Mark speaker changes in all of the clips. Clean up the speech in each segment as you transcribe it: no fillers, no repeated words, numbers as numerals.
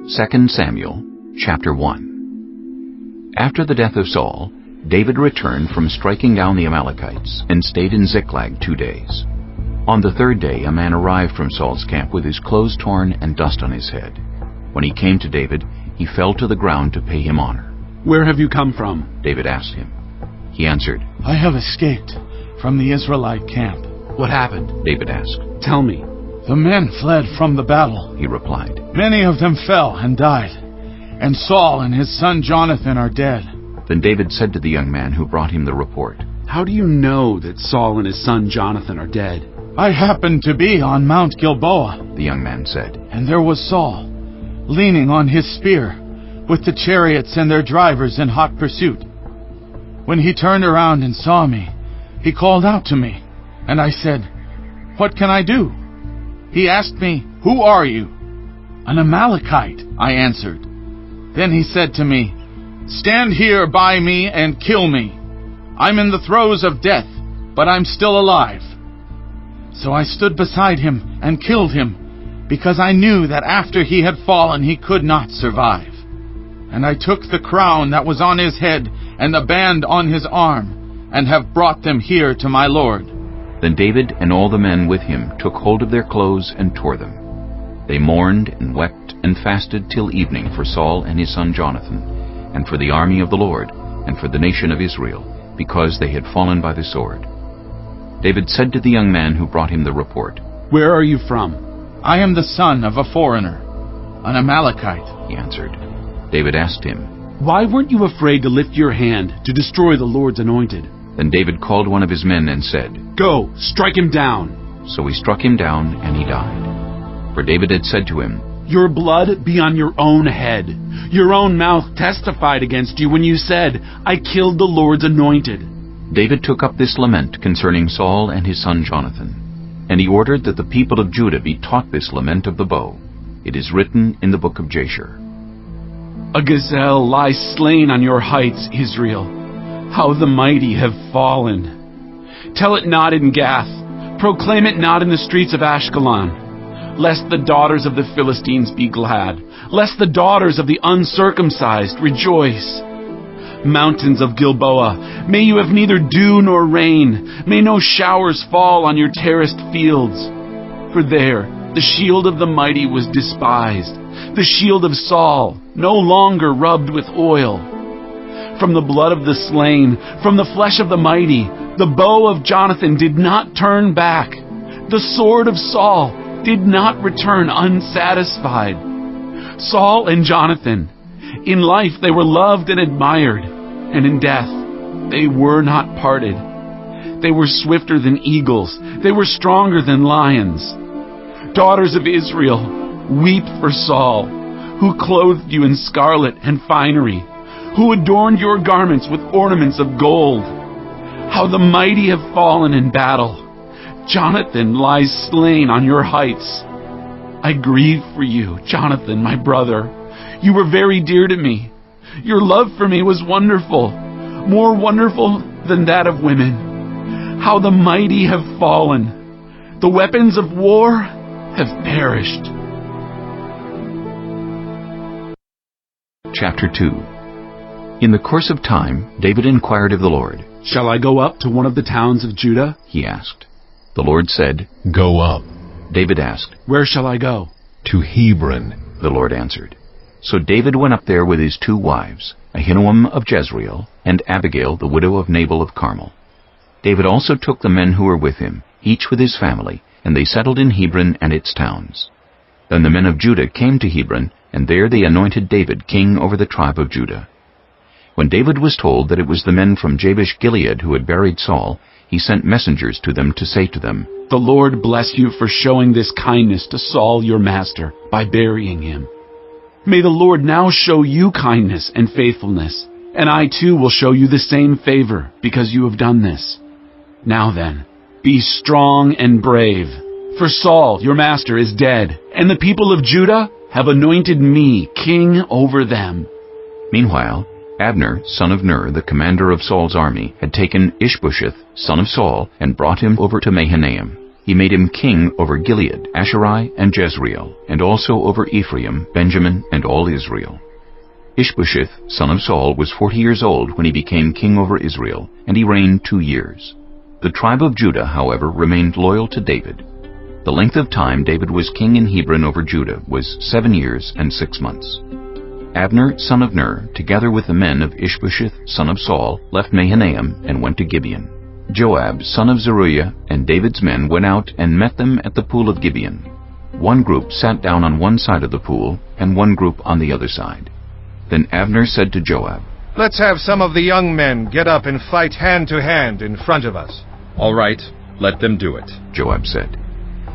Speaker 1: 2 Samuel, chapter 1. After the death of Saul, David returned from striking down the Amalekites and stayed in Ziklag 2 days. On the third day a man arrived from Saul's camp with his clothes torn and dust on his head. When he came to David, he fell to the ground to pay him honor.
Speaker 2: "Where have you come from?"
Speaker 1: David asked him. He answered,
Speaker 3: "I have escaped from the Israelite camp."
Speaker 2: "What happened?"
Speaker 1: David asked.
Speaker 2: "Tell me."
Speaker 3: "The men fled from the battle,"
Speaker 1: he replied.
Speaker 3: "Many of them fell and died, and Saul and his son Jonathan are dead."
Speaker 1: Then David said to the young man who brought him the report,
Speaker 2: "How do you know that Saul and his son Jonathan are dead?"
Speaker 3: "I happened to be on Mount Gilboa,"
Speaker 1: the young man said.
Speaker 3: "and there was Saul, leaning on his spear, with the chariots and their drivers in hot pursuit. When he turned around and saw me, he called out to me, and I said, 'What can I do?' He asked me, 'Who are you?' 'An Amalekite,' I answered. Then he said to me, 'Stand here by me and kill me. I'm in the throes of death, but I'm still alive.' So I stood beside him and killed him, because I knew that after he had fallen he could not survive. And I took the crown that was on his head and the band on his arm, and have brought them here to my lord."
Speaker 1: Then David and all the men with him took hold of their clothes and tore them. They mourned and wept and fasted till evening for Saul and his son Jonathan, and for the army of the Lord, and for the nation of Israel, because they had fallen by the sword. David said to the young man who brought him the report,
Speaker 2: "Where are you from?"
Speaker 3: "I am the son of a foreigner, an Amalekite," he answered.
Speaker 1: David asked him,
Speaker 2: "Why weren't you afraid to lift your hand to destroy the Lord's anointed?"
Speaker 1: Then David called one of his men and said,
Speaker 2: "Go, strike him down."
Speaker 1: So he struck him down, and he died. For David had said to him,
Speaker 2: "Your blood be on your own head. Your own mouth testified against you when you said, 'I killed the Lord's anointed.'"
Speaker 1: David took up this lament concerning Saul and his son Jonathan, and he ordered that the people of Judah be taught this lament of the bow. It is written in the book of Jasher.
Speaker 2: "A gazelle lies slain on your heights, Israel. How the mighty have fallen. Tell it not in Gath. Proclaim it not in the streets of Ashkelon. Lest the daughters of the Philistines be glad. Lest the daughters of the uncircumcised rejoice. Mountains of Gilboa, may you have neither dew nor rain. May no showers fall on your terraced fields. For there the shield of the mighty was despised, the shield of Saul, no longer rubbed with oil. From the blood of the slain, from the flesh of the mighty, the bow of Jonathan did not turn back. The sword of Saul did not return unsatisfied. Saul and Jonathan, in life they were loved and admired, and in death they were not parted. They were swifter than eagles, they were stronger than lions. Daughters of Israel, weep for Saul, who clothed you in scarlet and finery, who adorned your garments with ornaments of gold. How the mighty have fallen in battle. Jonathan lies slain on your heights. I grieve for you, Jonathan, my brother. You were very dear to me. Your love for me was wonderful, more wonderful than that of women. How the mighty have fallen. The weapons of war have perished."
Speaker 1: Chapter 2. In the course of time, David inquired of the Lord.
Speaker 2: "Shall I go up to one of the towns of Judah?"
Speaker 1: he asked. The Lord said,
Speaker 4: "Go up."
Speaker 1: David asked,
Speaker 2: "Where shall I go?"
Speaker 4: "To Hebron."
Speaker 1: The Lord answered. So David went up there with his 2 wives, Ahinoam of Jezreel, and Abigail, the widow of Nabal of Carmel. David also took the men who were with him, each with his family, and they settled in Hebron and its towns. Then the men of Judah came to Hebron, and there they anointed David king over the tribe of Judah. When David was told that it was the men from Jabesh-Gilead who had buried Saul, he sent messengers to them to say to them,
Speaker 2: "The Lord bless you for showing this kindness to Saul your master by burying him. May the Lord now show you kindness and faithfulness, and I too will show you the same favor because you have done this. Now then, be strong and brave, for Saul your master is dead, and the people of Judah have anointed me king over them."
Speaker 1: Meanwhile, Abner, son of Ner, the commander of Saul's army, had taken Ishbosheth, son of Saul, and brought him over to Mahanaim. He made him king over Gilead, Asherai, and Jezreel, and also over Ephraim, Benjamin, and all Israel. Ishbosheth, son of Saul, was 40 years old when he became king over Israel, and he reigned 2 years. The tribe of Judah, however, remained loyal to David. The length of time David was king in Hebron over Judah was 7 years and 6 months. Abner, son of Ner, together with the men of Ishbosheth, son of Saul, left Mahanaim and went to Gibeon. Joab, son of Zeruiah, and David's men went out and met them at the pool of Gibeon. One group sat down on one side of the pool, and one group on the other side. Then Abner said to Joab,
Speaker 4: "Let's have some of the young men get up and fight hand to hand in front of us."
Speaker 5: "All right, let them do it,"
Speaker 1: Joab said.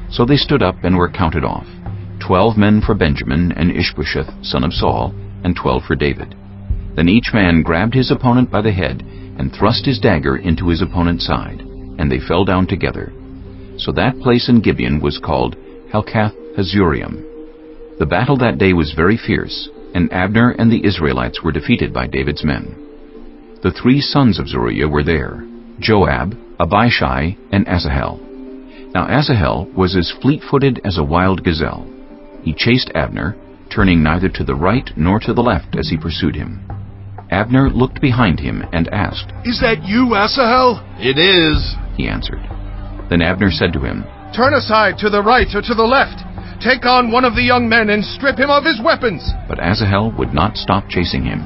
Speaker 1: So they stood up and were counted off, 12 men for Benjamin and Ishbosheth, son of Saul, and 12 for David. Then each man grabbed his opponent by the head and thrust his dagger into his opponent's side, and they fell down together. So that place in Gibeon was called Helkath Hazuriim. The battle that day was very fierce, and Abner and the Israelites were defeated by David's men. The 3 sons of Zeruiah were there, Joab, Abishai, and Asahel. Now Asahel was as fleet-footed as a wild gazelle. He chased Abner, turning neither to the right nor to the left as he pursued him. Abner looked behind him and asked,
Speaker 4: "Is that you, Asahel?"
Speaker 3: It is,
Speaker 1: he answered. Then Abner said to him,
Speaker 4: "Turn aside to the right or to the left. Take on one of the young men and strip him of his weapons."
Speaker 1: But Asahel would not stop chasing him.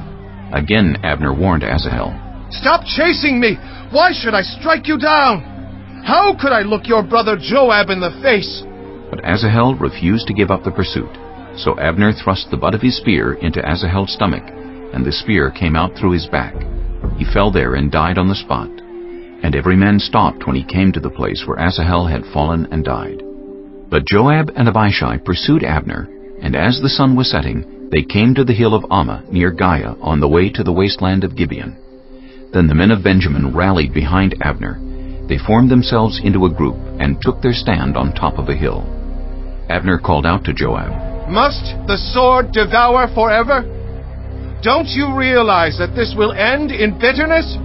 Speaker 1: Again Abner warned Asahel,
Speaker 4: "Stop chasing me! Why should I strike you down? How could I look your brother Joab in the face?"
Speaker 1: But Asahel refused to give up the pursuit. So Abner thrust the butt of his spear into Asahel's stomach, and the spear came out through his back. He fell there and died on the spot. And every man stopped when he came to the place where Asahel had fallen and died. But Joab and Abishai pursued Abner, and as the sun was setting, they came to the hill of Ammah near Giah on the way to the wasteland of Gibeon. Then the men of Benjamin rallied behind Abner. They formed themselves into a group and took their stand on top of a hill. Abner called out to Joab,
Speaker 4: "Must the sword devour forever? Don't you realize that this will end in bitterness?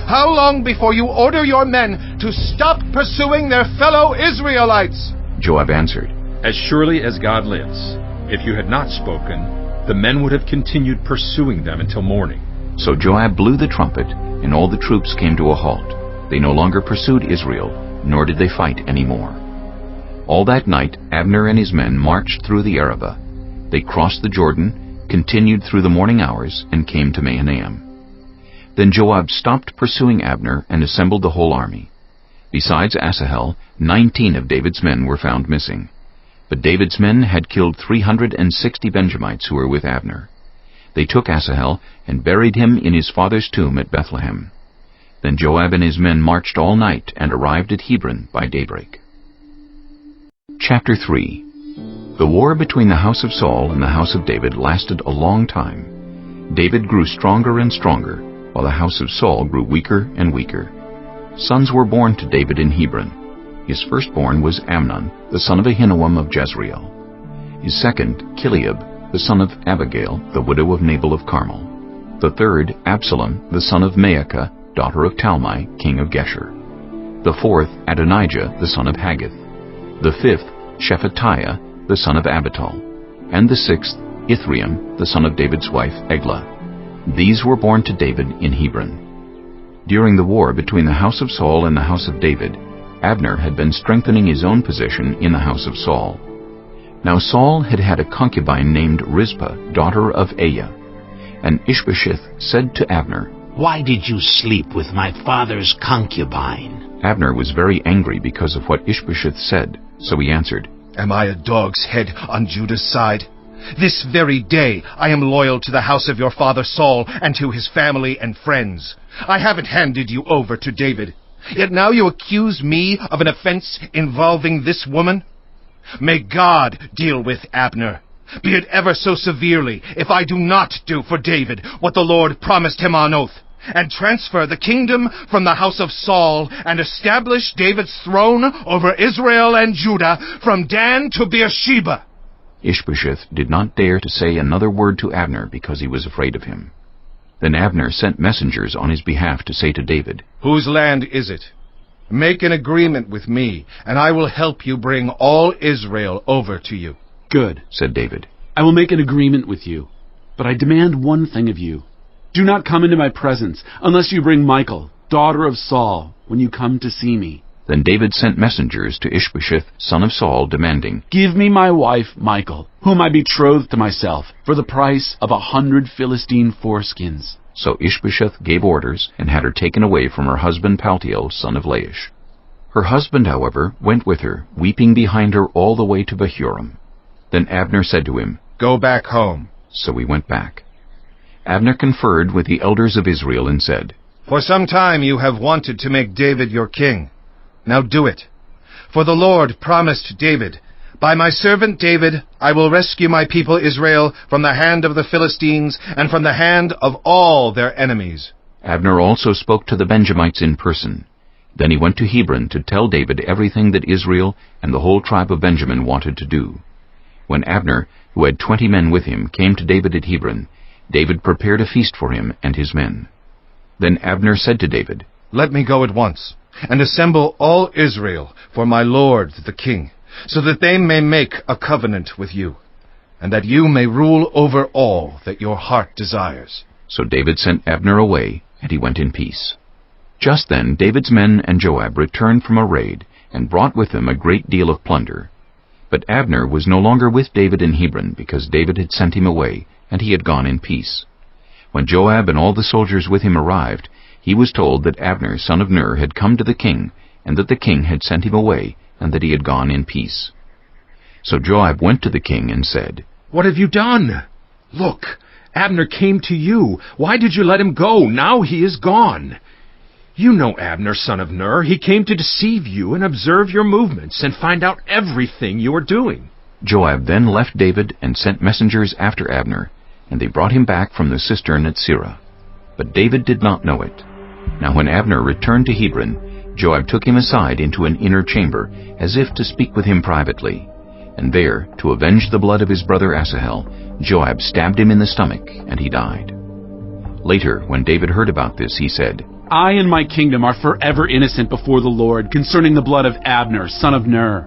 Speaker 4: How long before you order your men to stop pursuing their fellow Israelites?"
Speaker 1: Joab answered,
Speaker 5: "As surely as God lives, if you had not spoken, the men would have continued pursuing them until morning."
Speaker 1: So Joab blew the trumpet, and all the troops came to a halt. They no longer pursued Israel, nor did they fight any more. All that night Abner and his men marched through the Arabah. They crossed the Jordan, continued through the morning hours, and came to Mahanaim. Then Joab stopped pursuing Abner and assembled the whole army. Besides Asahel, 19 of David's men were found missing. But David's men had killed 360 Benjamites who were with Abner. They took Asahel and buried him in his father's tomb at Bethlehem. Then Joab and his men marched all night and arrived at Hebron by daybreak. Chapter 3. The war between the house of Saul and the house of David lasted a long time. David grew stronger and stronger, while the house of Saul grew weaker and weaker. Sons were born to David in Hebron. His firstborn was Amnon, the son of Ahinoam of Jezreel. His second, Chileab, the son of Abigail, the widow of Nabal of Carmel. The third, Absalom, the son of Maacah, daughter of Talmai, king of Geshur. The fourth, Adonijah, the son of Haggith. The fifth, Shephatiah, the son of Abital. And the sixth, Ithream, the son of David's wife, Eglah. These were born to David in Hebron. During the war between the house of Saul and the house of David, Abner had been strengthening his own position in the house of Saul. Now Saul had had a concubine named Rizpah, daughter of Aiah. And Ishbosheth said to Abner,
Speaker 6: "Why did you sleep with my father's concubine?"
Speaker 1: Abner was very angry because of what Ishbosheth said, so he answered,
Speaker 4: "Am I a dog's head on Judah's side? This very day I am loyal to the house of your father Saul and to his family and friends. I haven't handed you over to David. Yet now you accuse me of an offense involving this woman? May God deal with Abner, be it ever so severely, if I do not do for David what the Lord promised him on oath, and transfer the kingdom from the house of Saul, and establish David's throne over Israel and Judah from Dan to Beersheba."
Speaker 1: Ishbosheth did not dare to say another word to Abner because he was afraid of him. Then Abner sent messengers on his behalf to say to David,
Speaker 4: "Whose land is it? Make an agreement with me, and I will help you bring all Israel over to you."
Speaker 2: "Good,"
Speaker 1: said David.
Speaker 2: "I will make an agreement with you, but I demand one thing of you. Do not come into my presence unless you bring Michal, daughter of Saul, when you come to see me."
Speaker 1: Then David sent messengers to Ishbosheth, son of Saul, demanding,
Speaker 2: "Give me my wife Michal, whom I betrothed to myself, for the price of 100 Philistine foreskins."
Speaker 1: So Ishbosheth gave orders and had her taken away from her husband Paltiel, son of Laish. Her husband, however, went with her, weeping behind her all the way to Bahurim. Then Abner said to him,
Speaker 4: "Go back home."
Speaker 1: So he went back. Abner conferred with the elders of Israel and said,
Speaker 4: "For some time you have wanted to make David your king. Now do it. For the Lord promised David, 'By my servant David I will rescue my people Israel from the hand of the Philistines and from the hand of all their enemies.'"
Speaker 1: Abner also spoke to the Benjamites in person. Then he went to Hebron to tell David everything that Israel and the whole tribe of Benjamin wanted to do. When Abner, who had 20 men with him, came to David at Hebron, David prepared a feast for him and his men. Then Abner said to David,
Speaker 4: "Let me go at once, and assemble all Israel for my lord the king, so that they may make a covenant with you, and that you may rule over all that your heart desires."
Speaker 1: So David sent Abner away, and he went in peace. Just then David's men and Joab returned from a raid, and brought with them a great deal of plunder. But Abner was no longer with David in Hebron, because David had sent him away, and he had gone in peace. When Joab and all the soldiers with him arrived, he was told that Abner, son of Ner, had come to the king, and that the king had sent him away, and that he had gone in peace. So Joab went to the king and said,
Speaker 5: "What have you done? Look, Abner came to you. Why did you let him go? Now he is gone. You know Abner, son of Ner. He came to deceive you and observe your movements and find out everything you are doing."
Speaker 1: Joab then left David and sent messengers after Abner, and they brought him back from the cistern at Sirah. But David did not know it. Now when Abner returned to Hebron, Joab took him aside into an inner chamber, as if to speak with him privately. And there, to avenge the blood of his brother Asahel, Joab stabbed him in the stomach, and he died. Later, when David heard about this, he said,
Speaker 2: "I and my kingdom are forever innocent before the Lord concerning the blood of Abner, son of Ner.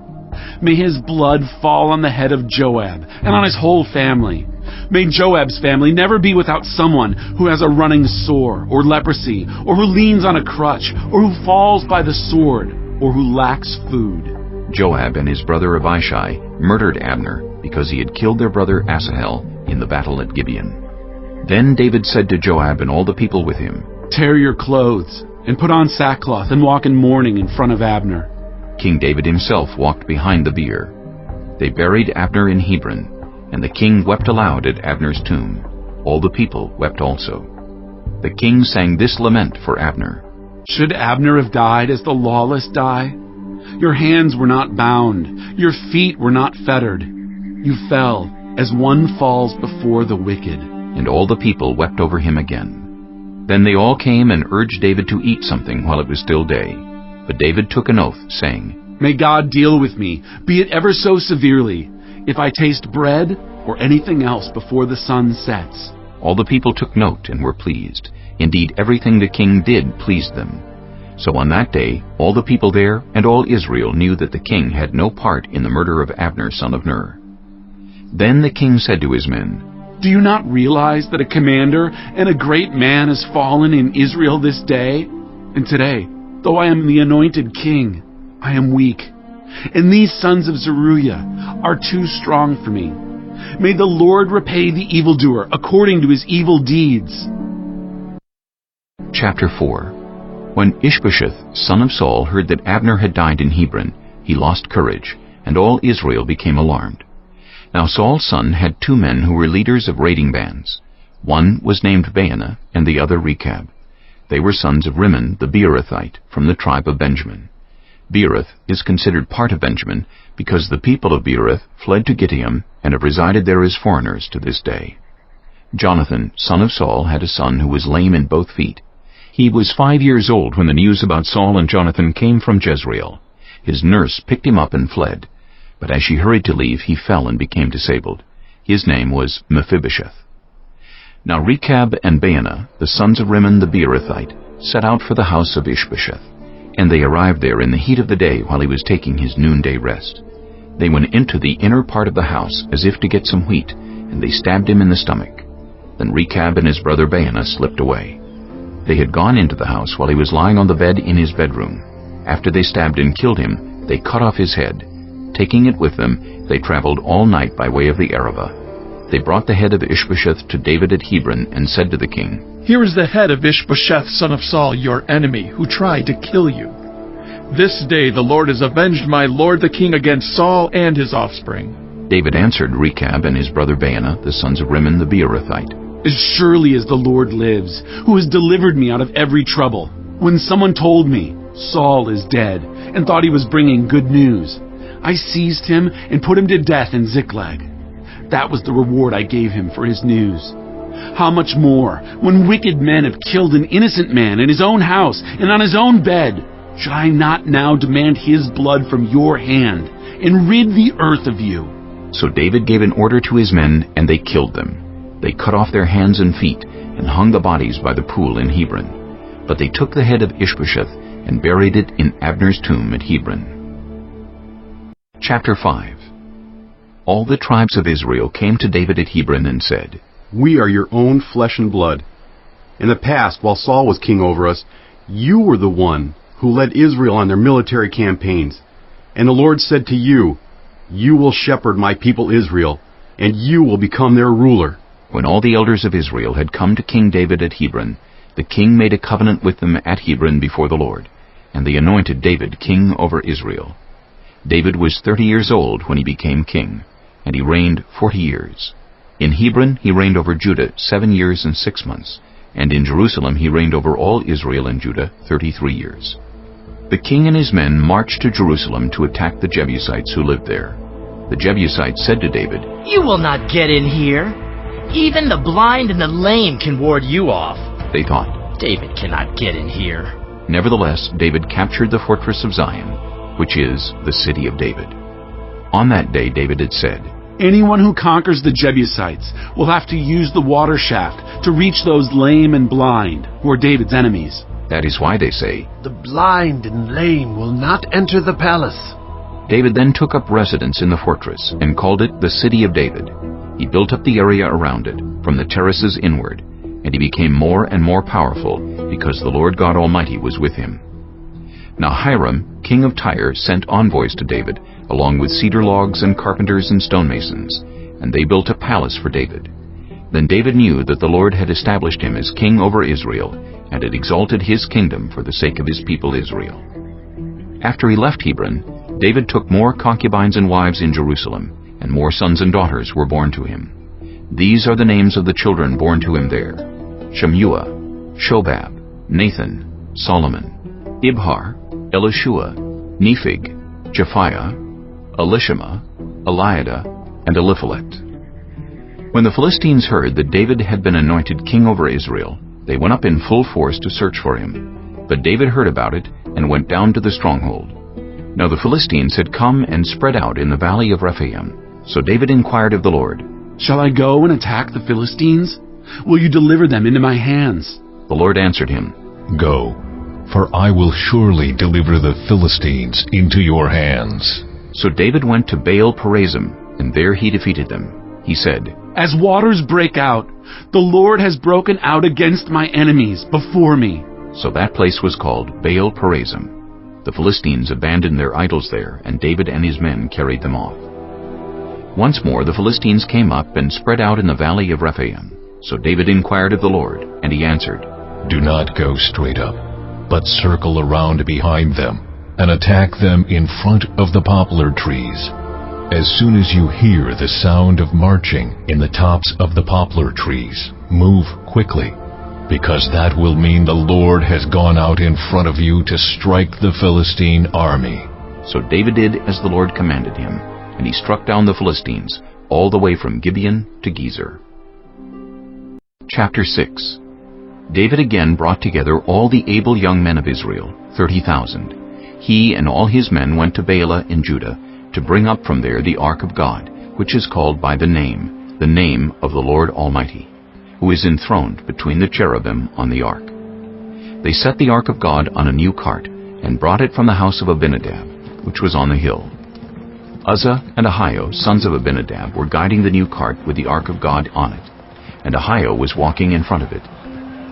Speaker 2: May his blood fall on the head of Joab and on his whole family. May Joab's family never be without someone who has a running sore or leprosy, or who leans on a crutch, or who falls by the sword, or who lacks food."
Speaker 1: Joab and his brother Abishai murdered Abner because he had killed their brother Asahel in the battle at Gibeon. Then David said to Joab and all the people with him,
Speaker 2: "Tear your clothes and put on sackcloth and walk in mourning in front of Abner."
Speaker 1: King David himself walked behind the bier. They buried Abner in Hebron, and the king wept aloud at Abner's tomb. All the people wept also. The king sang this lament for Abner.
Speaker 2: "Should Abner have died as the lawless die? Your hands were not bound, your feet were not fettered. You fell as one falls before the wicked."
Speaker 1: And all the people wept over him again. Then they all came and urged David to eat something while it was still day. But David took an oath, saying,
Speaker 2: "May God deal with me, be it ever so severely, if I taste bread or anything else before the sun sets."
Speaker 1: All the people took note and were pleased. Indeed, everything the king did pleased them. So on that day, all the people there and all Israel knew that the king had no part in the murder of Abner, son of Ner. Then the king said to his men,
Speaker 2: "Do you not realize that a commander and a great man has fallen in Israel this day? And today, though I am the anointed king, I am weak, and these sons of Zeruiah are too strong for me. May the Lord repay the evildoer according to his evil deeds."
Speaker 1: Chapter 4. When Ishbosheth, son of Saul, heard that Abner had died in Hebron, he lost courage, and all Israel became alarmed. Now Saul's son had 2 men who were leaders of raiding bands. One was named Baanah, and the other Rechab. They were sons of Rimmon the Beerothite, from the tribe of Benjamin. Beeroth is considered part of Benjamin, because the people of Beeroth fled to Gittim, and have resided there as foreigners to this day. Jonathan, son of Saul, had a son who was lame in both feet. He was 5 years old when the news about Saul and Jonathan came from Jezreel. His nurse picked him up and fled, but as she hurried to leave, he fell and became disabled. His name was Mephibosheth. Now Rechab and Baanah, the sons of Rimmon the Beerothite, set out for the house of Ishbosheth. And they arrived there in the heat of the day while he was taking his noonday rest. They went into the inner part of the house as if to get some wheat, and they stabbed him in the stomach. Then Rechab and his brother Baanah slipped away. They had gone into the house while he was lying on the bed in his bedroom. After they stabbed and killed him, they cut off his head. Taking it with them, they traveled all night by way of the Arabah. They brought the head of Ishbosheth to David at Hebron and said to the king,
Speaker 7: "Here is the head of Ishbosheth, son of Saul, your enemy, who tried to kill you. This day the Lord has avenged my lord the king against Saul and his offspring."
Speaker 1: David answered Rechab and his brother Baanah, the sons of Rimmon the Beerothite,
Speaker 2: "As surely as the Lord lives, who has delivered me out of every trouble, when someone told me, 'Saul is dead,' and thought he was bringing good news, I seized him and put him to death in Ziklag. That was the reward I gave him for his news. How much more, when wicked men have killed an innocent man in his own house and on his own bed, should I not now demand his blood from your hand and rid the earth of you?"
Speaker 1: So David gave an order to his men, and they killed them. They cut off their hands and feet, and hung the bodies by the pool in Hebron. But they took the head of Ishbosheth and buried it in Abner's tomb at Hebron. Chapter 5. All the tribes of Israel came to David at Hebron and said,
Speaker 8: "We are your own flesh and blood. In the past, while Saul was king over us, you were the one who led Israel on their military campaigns. And the Lord said to you, 'You will shepherd my people Israel, and you will become their ruler.'"
Speaker 1: When all the elders of Israel had come to King David at Hebron, the king made a covenant with them at Hebron before the Lord, and they anointed David king over Israel. David was 30 years old when he became king, and he reigned 40 years. In Hebron he reigned over Judah 7 years and 6 months, and in Jerusalem he reigned over all Israel and Judah 33 years. The king and his men marched to Jerusalem to attack the Jebusites who lived there. The Jebusites said to David,
Speaker 9: "You will not get in here. Even the blind and the lame can ward you off."
Speaker 1: They thought.
Speaker 9: "David cannot get in here."
Speaker 1: Nevertheless, David captured the fortress of Zion, which is the city of David. On that day David had said,
Speaker 2: "Anyone who conquers the Jebusites will have to use the water shaft to reach those lame and blind, who are David's enemies."
Speaker 1: That is why they say,
Speaker 6: "The blind and lame will not enter the palace."
Speaker 1: David then took up residence in the fortress and called it the City of David. He built up the area around it, from the terraces inward, and he became more and more powerful because the Lord God Almighty was with him. Now Hiram, king of Tyre, sent envoys to David, along with cedar logs and carpenters and stonemasons, and they built a palace for David. Then David knew that the Lord had established him as king over Israel, and had exalted his kingdom for the sake of his people Israel. After he left Hebron, David took more concubines and wives in Jerusalem, and more sons and daughters were born to him. These are the names of the children born to him there: Shemuah, Shobab, Nathan, Solomon, Ibhar, Elishua, Nephig, Japhiah, Elishama, Eliada, and Eliphalet. When the Philistines heard that David had been anointed king over Israel, they went up in full force to search for him. But David heard about it and went down to the stronghold. Now the Philistines had come and spread out in the valley of Rephaim. So David inquired of the Lord,
Speaker 2: "Shall I go and attack the Philistines? Will you deliver them into my hands?"
Speaker 1: The Lord answered him,
Speaker 10: "Go, for I will surely deliver the Philistines into your hands."
Speaker 1: So David went to Baal Perazim, and there he defeated them. He said,
Speaker 2: "As waters break out, the Lord has broken out against my enemies before me."
Speaker 1: So that place was called Baal Perazim. The Philistines abandoned their idols there, and David and his men carried them off. Once more the Philistines came up and spread out in the valley of Rephaim. So David inquired of the Lord, and he answered,
Speaker 10: "Do not go straight up, but circle around behind them, and attack them in front of the poplar trees. As soon as you hear the sound of marching in the tops of the poplar trees, move quickly, because that will mean the Lord has gone out in front of you to strike the Philistine army."
Speaker 1: So David did as the Lord commanded him, and he struck down the Philistines, all the way from Gibeon to Gezer. Chapter 6. David again brought together all the able young men of Israel, 30,000. He and all his men went to Baalah in Judah, to bring up from there the ark of God, which is called by the name of the Lord Almighty, who is enthroned between the cherubim on the ark. They set the ark of God on a new cart, and brought it from the house of Abinadab, which was on the hill. Uzzah and Ahio, sons of Abinadab, were guiding the new cart with the ark of God on it, and Ahio was walking in front of it.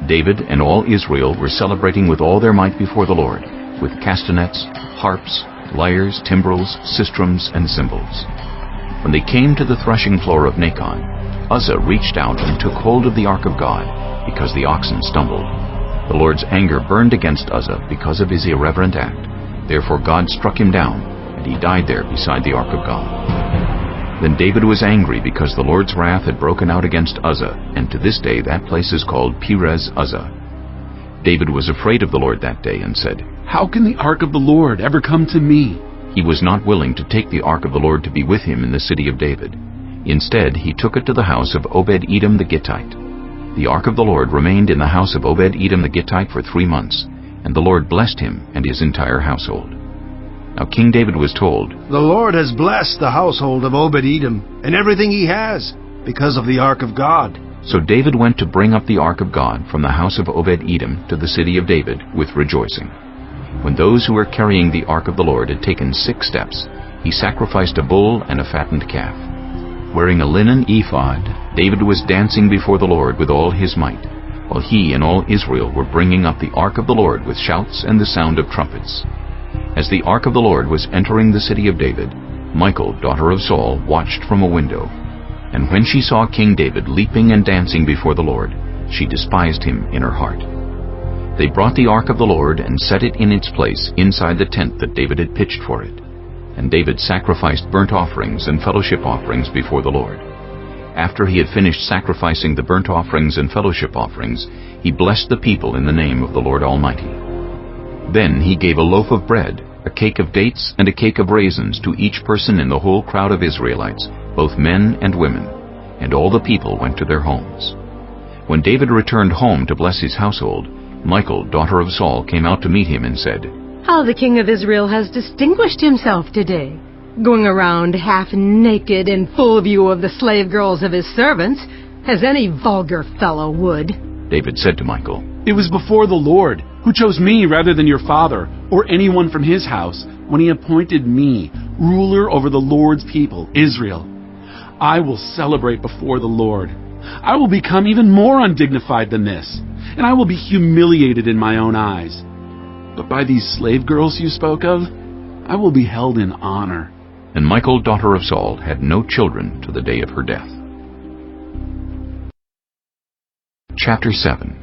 Speaker 1: David and all Israel were celebrating with all their might before the Lord, with castanets, harps, lyres, timbrels, sistrums, and cymbals. When they came to the threshing floor of Nacon, Uzzah reached out and took hold of the ark of God, because the oxen stumbled. The Lord's anger burned against Uzzah because of his irreverent act. Therefore God struck him down, and he died there beside the ark of God. Then David was angry because the Lord's wrath had broken out against Uzzah, and to this day that place is called Perez Uzzah. David was afraid of the Lord that day and said,
Speaker 2: "How can the ark of the Lord ever come to me?"
Speaker 1: He was not willing to take the ark of the Lord to be with him in the city of David. Instead, he took it to the house of Obed-Edom the Gittite. The ark of the Lord remained in the house of Obed-Edom the Gittite for 3 months, and the Lord blessed him and his entire household. Now King David was told,
Speaker 11: "The Lord has blessed the household of Obed-Edom and everything he has, because of the ark of God."
Speaker 1: So David went to bring up the ark of God from the house of Obed-Edom to the city of David with rejoicing. When those who were carrying the ark of the Lord had taken 6 steps, he sacrificed a bull and a fattened calf. Wearing a linen ephod, David was dancing before the Lord with all his might, while he and all Israel were bringing up the ark of the Lord with shouts and the sound of trumpets. As the ark of the Lord was entering the city of David, Michal, daughter of Saul, watched from a window. And when she saw King David leaping and dancing before the Lord, she despised him in her heart. They brought the ark of the Lord and set it in its place inside the tent that David had pitched for it. And David sacrificed burnt offerings and fellowship offerings before the Lord. After he had finished sacrificing the burnt offerings and fellowship offerings, he blessed the people in the name of the Lord Almighty. Then he gave a loaf of bread, a cake of dates, and a cake of raisins to each person in the whole crowd of Israelites, both men and women, and all the people went to their homes. When David returned home to bless his household, Michal, daughter of Saul, came out to meet him and said,
Speaker 12: "How the king of Israel has distinguished himself today, going around half naked in full view of the slave girls of his servants, as any vulgar fellow would."
Speaker 1: David said to Michal,
Speaker 2: "It was before the Lord, who chose me rather than your father, or anyone from his house, when he appointed me ruler over the Lord's people, Israel. I will celebrate before the Lord. I will become even more undignified than this, and I will be humiliated in my own eyes. But by these slave girls you spoke of, I will be held in honor."
Speaker 1: And Michal, daughter of Saul, had no children to the day of her death. Chapter 7.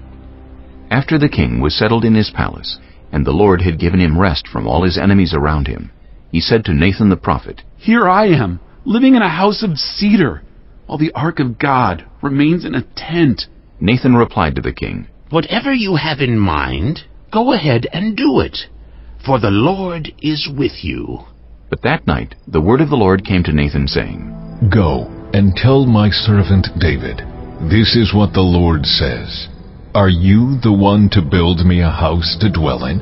Speaker 1: After the king was settled in his palace, and the Lord had given him rest from all his enemies around him, he said to Nathan the prophet,
Speaker 2: "Here I am, living in a house of cedar, while the ark of God remains in a tent."
Speaker 1: Nathan replied to the king,
Speaker 6: "Whatever you have in mind, go ahead and do it, for the Lord is with you."
Speaker 1: But that night the word of the Lord came to Nathan, saying,
Speaker 10: "Go and tell my servant David, this is what the Lord says. Are you the one to build me a house to dwell in?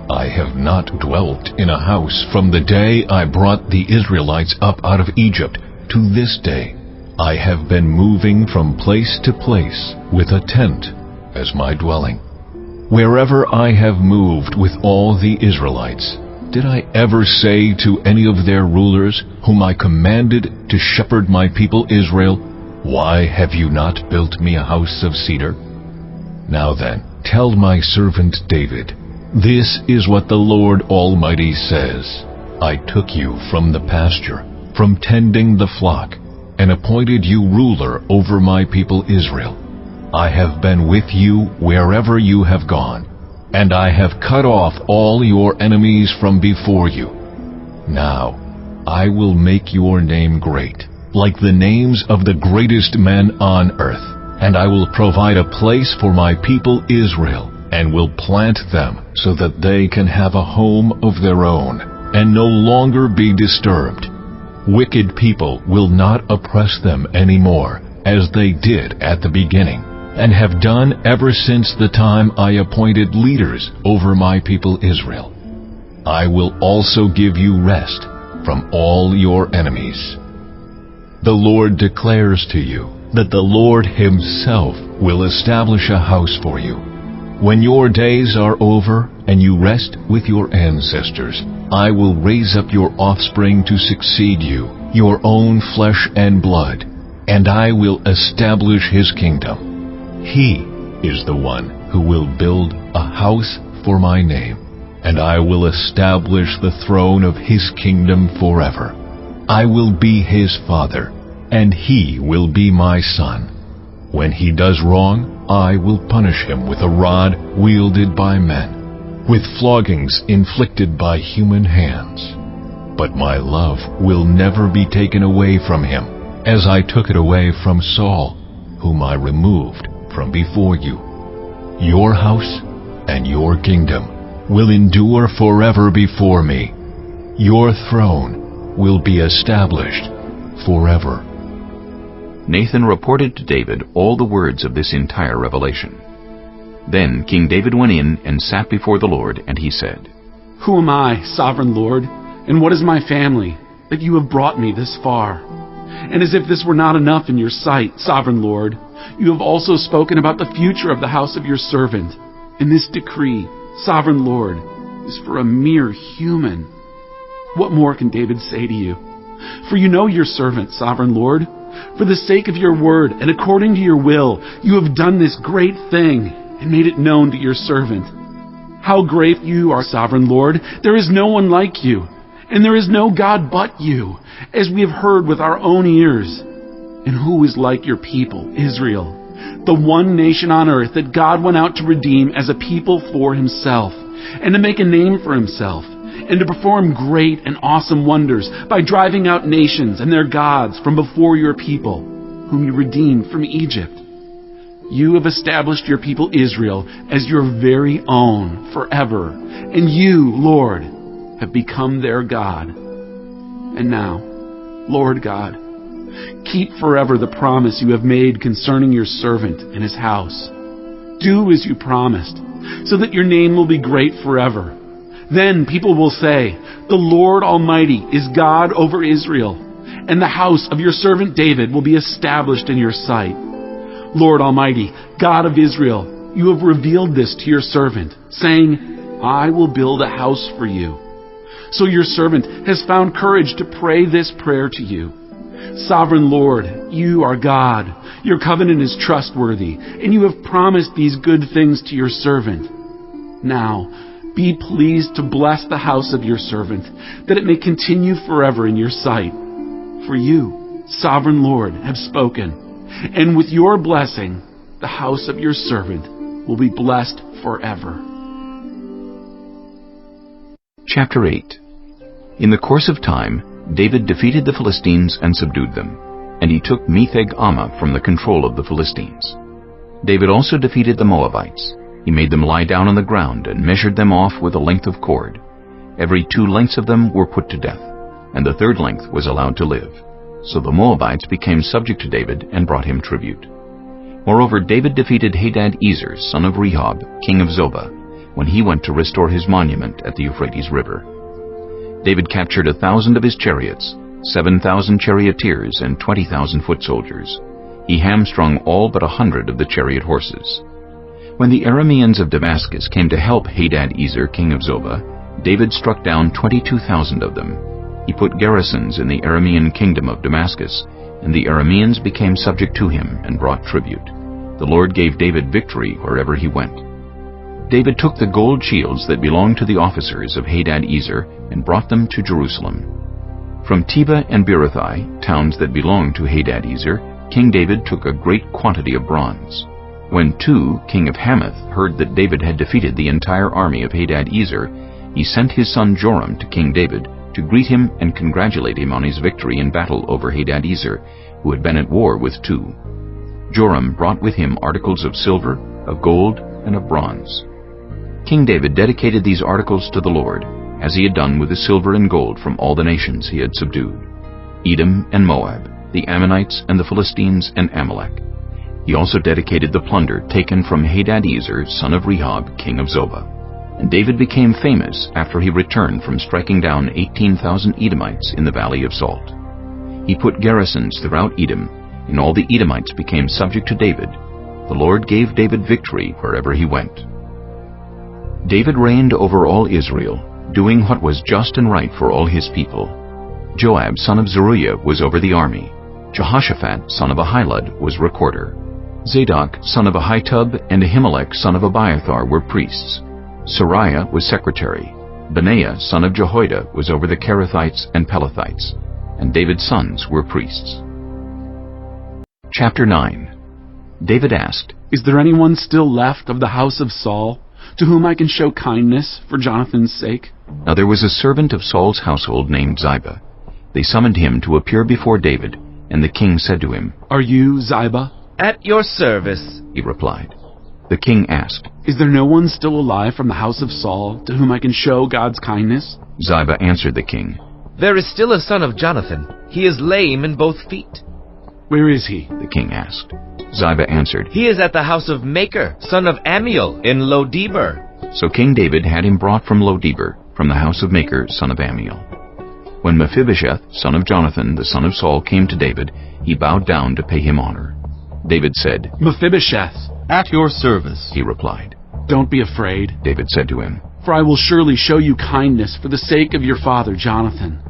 Speaker 10: I have not dwelt in a house from the day I brought the Israelites up out of Egypt to this day. I have been moving from place to place with a tent as my dwelling. Wherever I have moved with all the Israelites, did I ever say to any of their rulers, whom I commanded to shepherd my people Israel, 'Why have you not built me a house of cedar?' Now then, tell my servant David, this is what the Lord Almighty says. I took you from the pasture, from tending the flock, and appointed you ruler over my people Israel. I have been with you wherever you have gone, and I have cut off all your enemies from before you. Now I will make your name great, like the names of the greatest men on earth, and I will provide a place for my people Israel, and will plant them so that they can have a home of their own, and no longer be disturbed. Wicked people will not oppress them anymore, as they did at the beginning, and have done ever since the time I appointed leaders over my people Israel. I will also give you rest from all your enemies. The Lord declares to you that the Lord Himself will establish a house for you. When your days are over and you rest with your ancestors, I will raise up your offspring to succeed you, your own flesh and blood, and I will establish his kingdom. He is the one who will build a house for my name, and I will establish the throne of his kingdom forever. I will be his father, and he will be my son. When he does wrong, I will punish him with a rod wielded by men, with floggings inflicted by human hands. But my love will never be taken away from him, as I took it away from Saul, whom I removed from before you. Your house and your kingdom will endure forever before me. Your throne will be established forever.
Speaker 1: Nathan reported to David all the words of this entire revelation. Then King David went in and sat before the Lord, and he said,
Speaker 2: Who am I, sovereign Lord, and what is my family, that you have brought me this far? And as if this were not enough in your sight, sovereign Lord, you have also spoken about the future of the house of your servant. And this decree, sovereign Lord, is for a mere human. What more can David say to you? For you know your servant, sovereign Lord. For the sake of your word and according to your will, you have done this great thing and made it known to your servant. How great you are, sovereign Lord! There is no one like you, and there is no God but you, as we have heard with our own ears. And who is like your people, Israel, the one nation on earth that God went out to redeem as a people for himself, and to make a name for himself, and to perform great and awesome wonders by driving out nations and their gods from before your people, whom you redeemed from Egypt. You have established your people Israel as your very own forever, and you, Lord, have become their God. And now, Lord God, keep forever the promise you have made concerning your servant and his house. Do as you promised, so that your name will be great forever. Then people will say, The Lord Almighty is God over Israel, and the house of your servant David will be established in your sight. Lord Almighty, God of Israel, you have revealed this to your servant, saying, I will build a house for you. So your servant has found courage to pray this prayer to you. Sovereign Lord, you are God. Your covenant is trustworthy, and you have promised these good things to your servant. Now, be pleased to bless the house of your servant, that it may continue forever in your sight. For you, sovereign Lord, have spoken, and with your blessing, the house of your servant will be blessed forever.
Speaker 1: Chapter 8. In the course of time, David defeated the Philistines and subdued them, and he took Metheg-Ammah from the control of the Philistines. David also defeated the Moabites. He made them lie down on the ground and measured them off with a length of cord. Every 2 lengths of them were put to death, and the 3rd length was allowed to live. So the Moabites became subject to David and brought him tribute. Moreover, David defeated Hadad-Ezer, son of Rehob, king of Zobah, when he went to restore his monument at the Euphrates River. David captured 1,000 of his chariots, 7,000 charioteers, and 20,000 foot soldiers. He hamstrung all but 100 of the chariot horses. When the Arameans of Damascus came to help Hadad-Ezer, king of Zobah, David struck down 22,000 of them. He put garrisons in the Aramean kingdom of Damascus, and the Arameans became subject to him and brought tribute. The Lord gave David victory wherever he went. David took the gold shields that belonged to the officers of Hadad-Ezer and brought them to Jerusalem. From Tebah and Beerothai, towns that belonged to Hadad-Ezer, King David took a great quantity of bronze. When Tu, king of Hamath, heard that David had defeated the entire army of Hadad-Ezer, he sent his son Joram to King David to greet him and congratulate him on his victory in battle over Hadad-Ezer, who had been at war with Tu. Joram brought with him articles of silver, of gold, and of bronze. King David dedicated these articles to the Lord, as he had done with the silver and gold from all the nations he had subdued: Edom and Moab, the Ammonites and the Philistines and Amalek. He also dedicated the plunder taken from Hadad-Ezer, son of Rehob, king of Zobah. And David became famous after he returned from striking down 18,000 Edomites in the Valley of Salt. He put garrisons throughout Edom, and all the Edomites became subject to David. The Lord gave David victory wherever he went. David reigned over all Israel, doing what was just and right for all his people. Joab, son of Zeruiah, was over the army. Jehoshaphat, son of Ahilud, was recorder. Zadok, son of Ahitub, and Ahimelech, son of Abiathar, were priests. Sariah was secretary. Benaiah, son of Jehoiada, was over the Kerethites and Pelethites. And David's sons were priests. Chapter 9. David asked,
Speaker 2: Is there anyone still left of the house of Saul, to whom I can show kindness for Jonathan's sake?
Speaker 1: Now there was a servant of Saul's household named Ziba. They summoned him to appear before David, and the king said to him,
Speaker 2: Are you Ziba?
Speaker 13: At your service,
Speaker 1: he replied. The king asked,
Speaker 2: Is there no one still alive from the house of Saul, to whom I can show God's kindness?
Speaker 1: Ziba answered the king,
Speaker 13: There is still a son of Jonathan. He is lame in both feet.
Speaker 2: Where is he?
Speaker 1: The king asked. Ziba answered,
Speaker 13: He is at the house of Machir, son of Ammiel, in Lo-debar.
Speaker 1: So King David had him brought from Lo-debar, from the house of Machir, son of Ammiel. When Mephibosheth, son of Jonathan, the son of Saul, came to David, he bowed down to pay him honor. David said,
Speaker 2: Mephibosheth.
Speaker 3: At your service,
Speaker 1: he replied.
Speaker 2: Don't be afraid,
Speaker 1: David said to him,
Speaker 2: for I will surely show you kindness for the sake of your father Jonathan.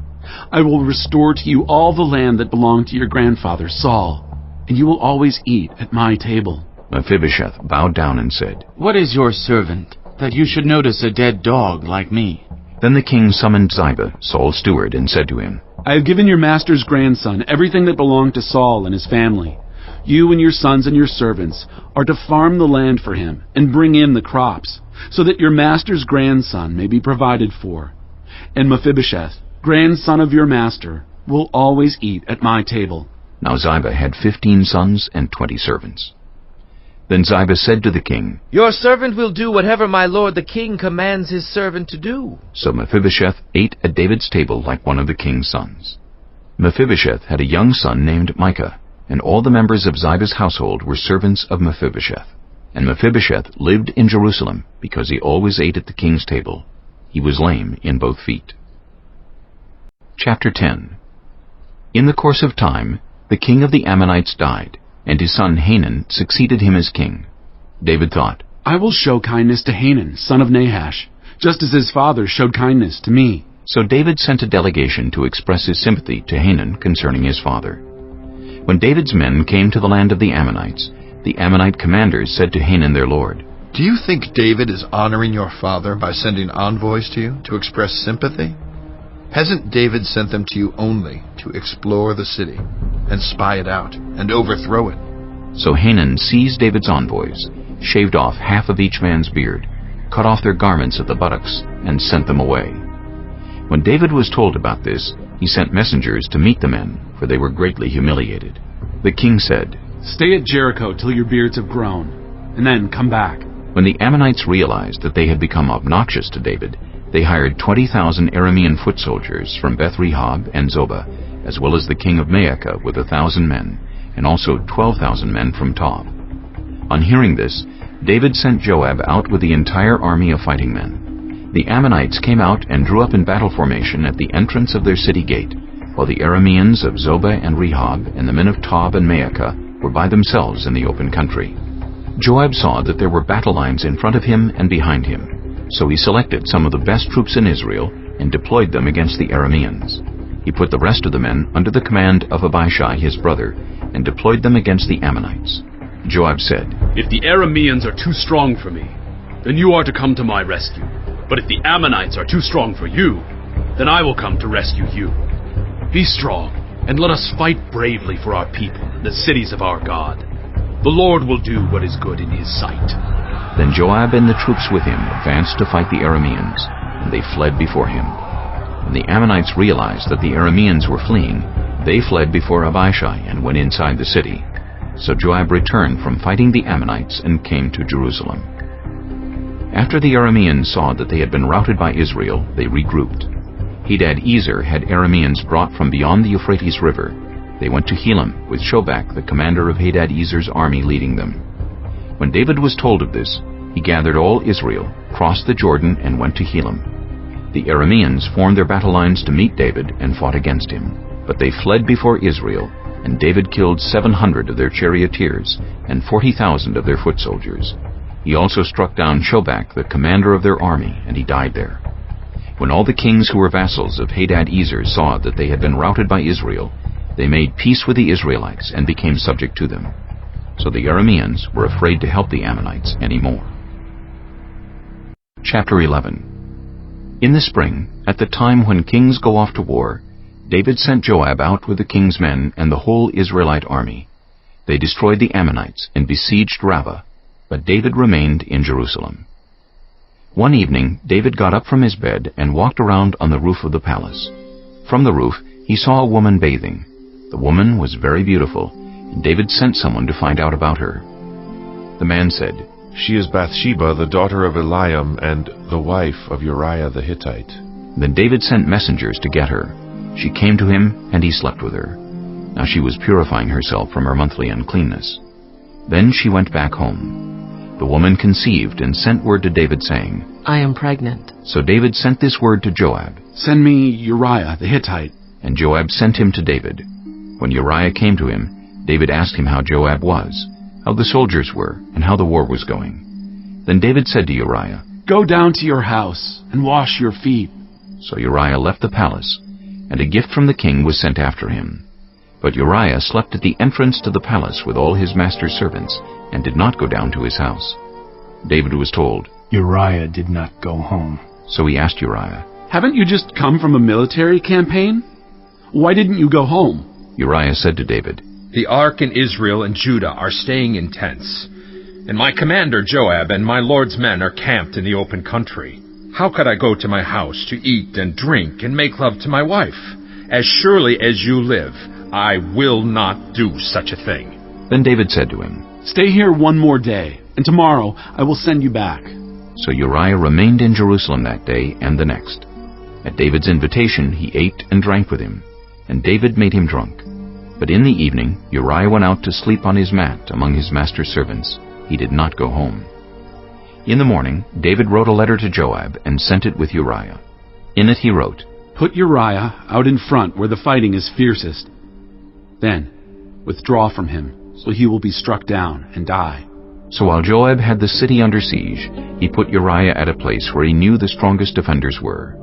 Speaker 2: I will restore to you all the land that belonged to your grandfather Saul, and you will always eat at my table.
Speaker 1: Mephibosheth bowed down and said,
Speaker 3: What is your servant, that you should notice a dead dog like me?
Speaker 1: Then the king summoned Ziba, Saul's steward, and said to him,
Speaker 2: I have given your master's grandson everything that belonged to Saul and his family. You and your sons and your servants are to farm the land for him and bring in the crops, so that your master's grandson may be provided for. And Mephibosheth, grandson of your master, will always eat at my table.
Speaker 1: Now Ziba had 15 sons and 20 servants. Then Ziba said to the king,
Speaker 13: Your servant will do whatever my lord the king commands his servant to do.
Speaker 1: So Mephibosheth ate at David's table like one of the king's sons. Mephibosheth had a young son named Micah, and all the members of Ziba's household were servants of Mephibosheth. And Mephibosheth lived in Jerusalem, because he always ate at the king's table. He was lame in both feet. Chapter 10. In the course of time, the king of the Ammonites died, and his son Hanun succeeded him as king. David thought,
Speaker 2: I will show kindness to Hanun, son of Nahash, just as his father showed kindness to me.
Speaker 1: So David sent a delegation to express his sympathy to Hanun concerning his father. When David's men came to the land of the Ammonites, the Ammonite commanders said to Hanun their lord,
Speaker 14: Do you think David is honoring your father by sending envoys to you to express sympathy? Hasn't David sent them to you only to explore the city and spy it out and overthrow it?
Speaker 1: So Hanun seized David's envoys, shaved off half of each man's beard, cut off their garments at the buttocks, and sent them away. When David was told about this, he sent messengers to meet the men, for they were greatly humiliated. The king said,
Speaker 2: Stay at Jericho till your beards have grown, and then come back.
Speaker 1: When the Ammonites realized that they had become obnoxious to David, they hired 20,000 Aramean foot soldiers from Beth-rehob and Zobah, as well as the king of Maacah with 1,000 men, and also 12,000 men from Tob. On hearing this, David sent Joab out with the entire army of fighting men. The Ammonites came out and drew up in battle formation at the entrance of their city gate, while the Arameans of Zobah and Rehob and the men of Tob and Maacah were by themselves in the open country. Joab saw that there were battle lines in front of him and behind him. So he selected some of the best troops in Israel and deployed them against the Arameans. He put the rest of the men under the command of Abishai his brother and deployed them against the Ammonites. Joab said,
Speaker 15: If the Arameans are too strong for me, then you are to come to my rescue. But if the Ammonites are too strong for you, then I will come to rescue you. Be strong, and let us fight bravely for our people and the cities of our God. The Lord will do what is good in his sight.
Speaker 1: Then Joab and the troops with him advanced to fight the Arameans, and they fled before him. When the Ammonites realized that the Arameans were fleeing, they fled before Abishai and went inside the city. So Joab returned from fighting the Ammonites and came to Jerusalem. After the Arameans saw that they had been routed by Israel, they regrouped. Hadad-ezer had Arameans brought from beyond the Euphrates River. They went to Helam, with Shobak, the commander of Hadad-ezer's army, leading them. When David was told of this, he gathered all Israel, crossed the Jordan, and went to Helam. The Arameans formed their battle lines to meet David and fought against him. But they fled before Israel, and David killed 700 of their charioteers and 40,000 of their foot soldiers. He also struck down Shobak, the commander of their army, and he died there. When all the kings who were vassals of Hadad-ezer saw that they had been routed by Israel, they made peace with the Israelites and became subject to them. So the Arameans were afraid to help the Ammonites any more. Chapter 11. In the spring, at the time when kings go off to war, David sent Joab out with the king's men and the whole Israelite army. They destroyed the Ammonites and besieged Rabbah, but David remained in Jerusalem. One evening, David got up from his bed and walked around on the roof of the palace. From the roof, he saw a woman bathing. The woman was very beautiful, and David sent someone to find out about her. The man said,
Speaker 16: "She is Bathsheba, the daughter of Eliam, and the wife of Uriah the Hittite."
Speaker 1: Then David sent messengers to get her. She came to him, and he slept with her. Now she was purifying herself from her monthly uncleanness. Then she went back home. The woman conceived and sent word to David, saying,
Speaker 17: "I am pregnant."
Speaker 1: So David sent this word to Joab,
Speaker 2: "Send me Uriah the Hittite."
Speaker 1: And Joab sent him to David. When Uriah came to him, David asked him how Joab was, how the soldiers were, and how the war was going. Then David said to Uriah,
Speaker 2: "Go down to your house and wash your feet."
Speaker 1: So Uriah left the palace, and a gift from the king was sent after him. But Uriah slept at the entrance to the palace with all his master's servants, and did not go down to his house. David was told,
Speaker 18: "Uriah did not go home."
Speaker 1: So he asked Uriah,
Speaker 2: "Haven't you just come from a military campaign? Why didn't you go home?"
Speaker 1: Uriah said to David,
Speaker 5: "The ark in Israel and Judah are staying in tents, and my commander Joab and my lord's men are camped in the open country. How could I go to my house to eat and drink and make love to my wife? As surely as you live, I will not do such a thing."
Speaker 1: Then David said to him,
Speaker 2: "Stay here one more day, and tomorrow I will send you back."
Speaker 1: So Uriah remained in Jerusalem that day and the next. At David's invitation he ate and drank with him, and David made him drunk. But in the evening Uriah went out to sleep on his mat among his master's servants. He did not go home. In the morning David wrote a letter to Joab and sent it with Uriah. In it he wrote,
Speaker 2: "Put Uriah out in front where the fighting is fiercest. Then withdraw from him, so he will be struck down and die."
Speaker 1: So while Joab had the city under siege, he put Uriah at a place where he knew the strongest defenders were.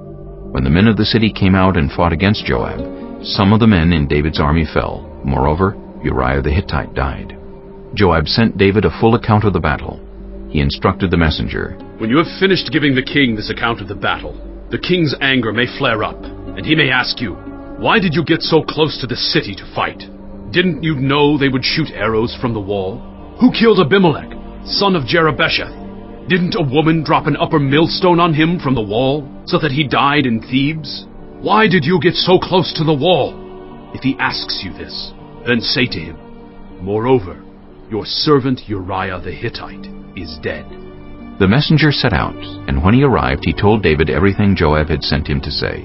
Speaker 1: When the men of the city came out and fought against Joab, some of the men in David's army fell. Moreover, Uriah the Hittite died. Joab sent David a full account of the battle. He instructed the messenger,
Speaker 15: "When you have finished giving the king this account of the battle, the king's anger may flare up, and he may ask you, 'Why did you get so close to the city to fight? Didn't you know they would shoot arrows from the wall? Who killed Abimelech, son of Jerubbesheth? Didn't a woman drop an upper millstone on him from the wall, so that he died in Thebes? Why did you get so close to the wall?' If he asks you this, then say to him, 'Moreover, your servant Uriah the Hittite is dead.'"
Speaker 1: The messenger set out, and when he arrived he told David everything Joab had sent him to say.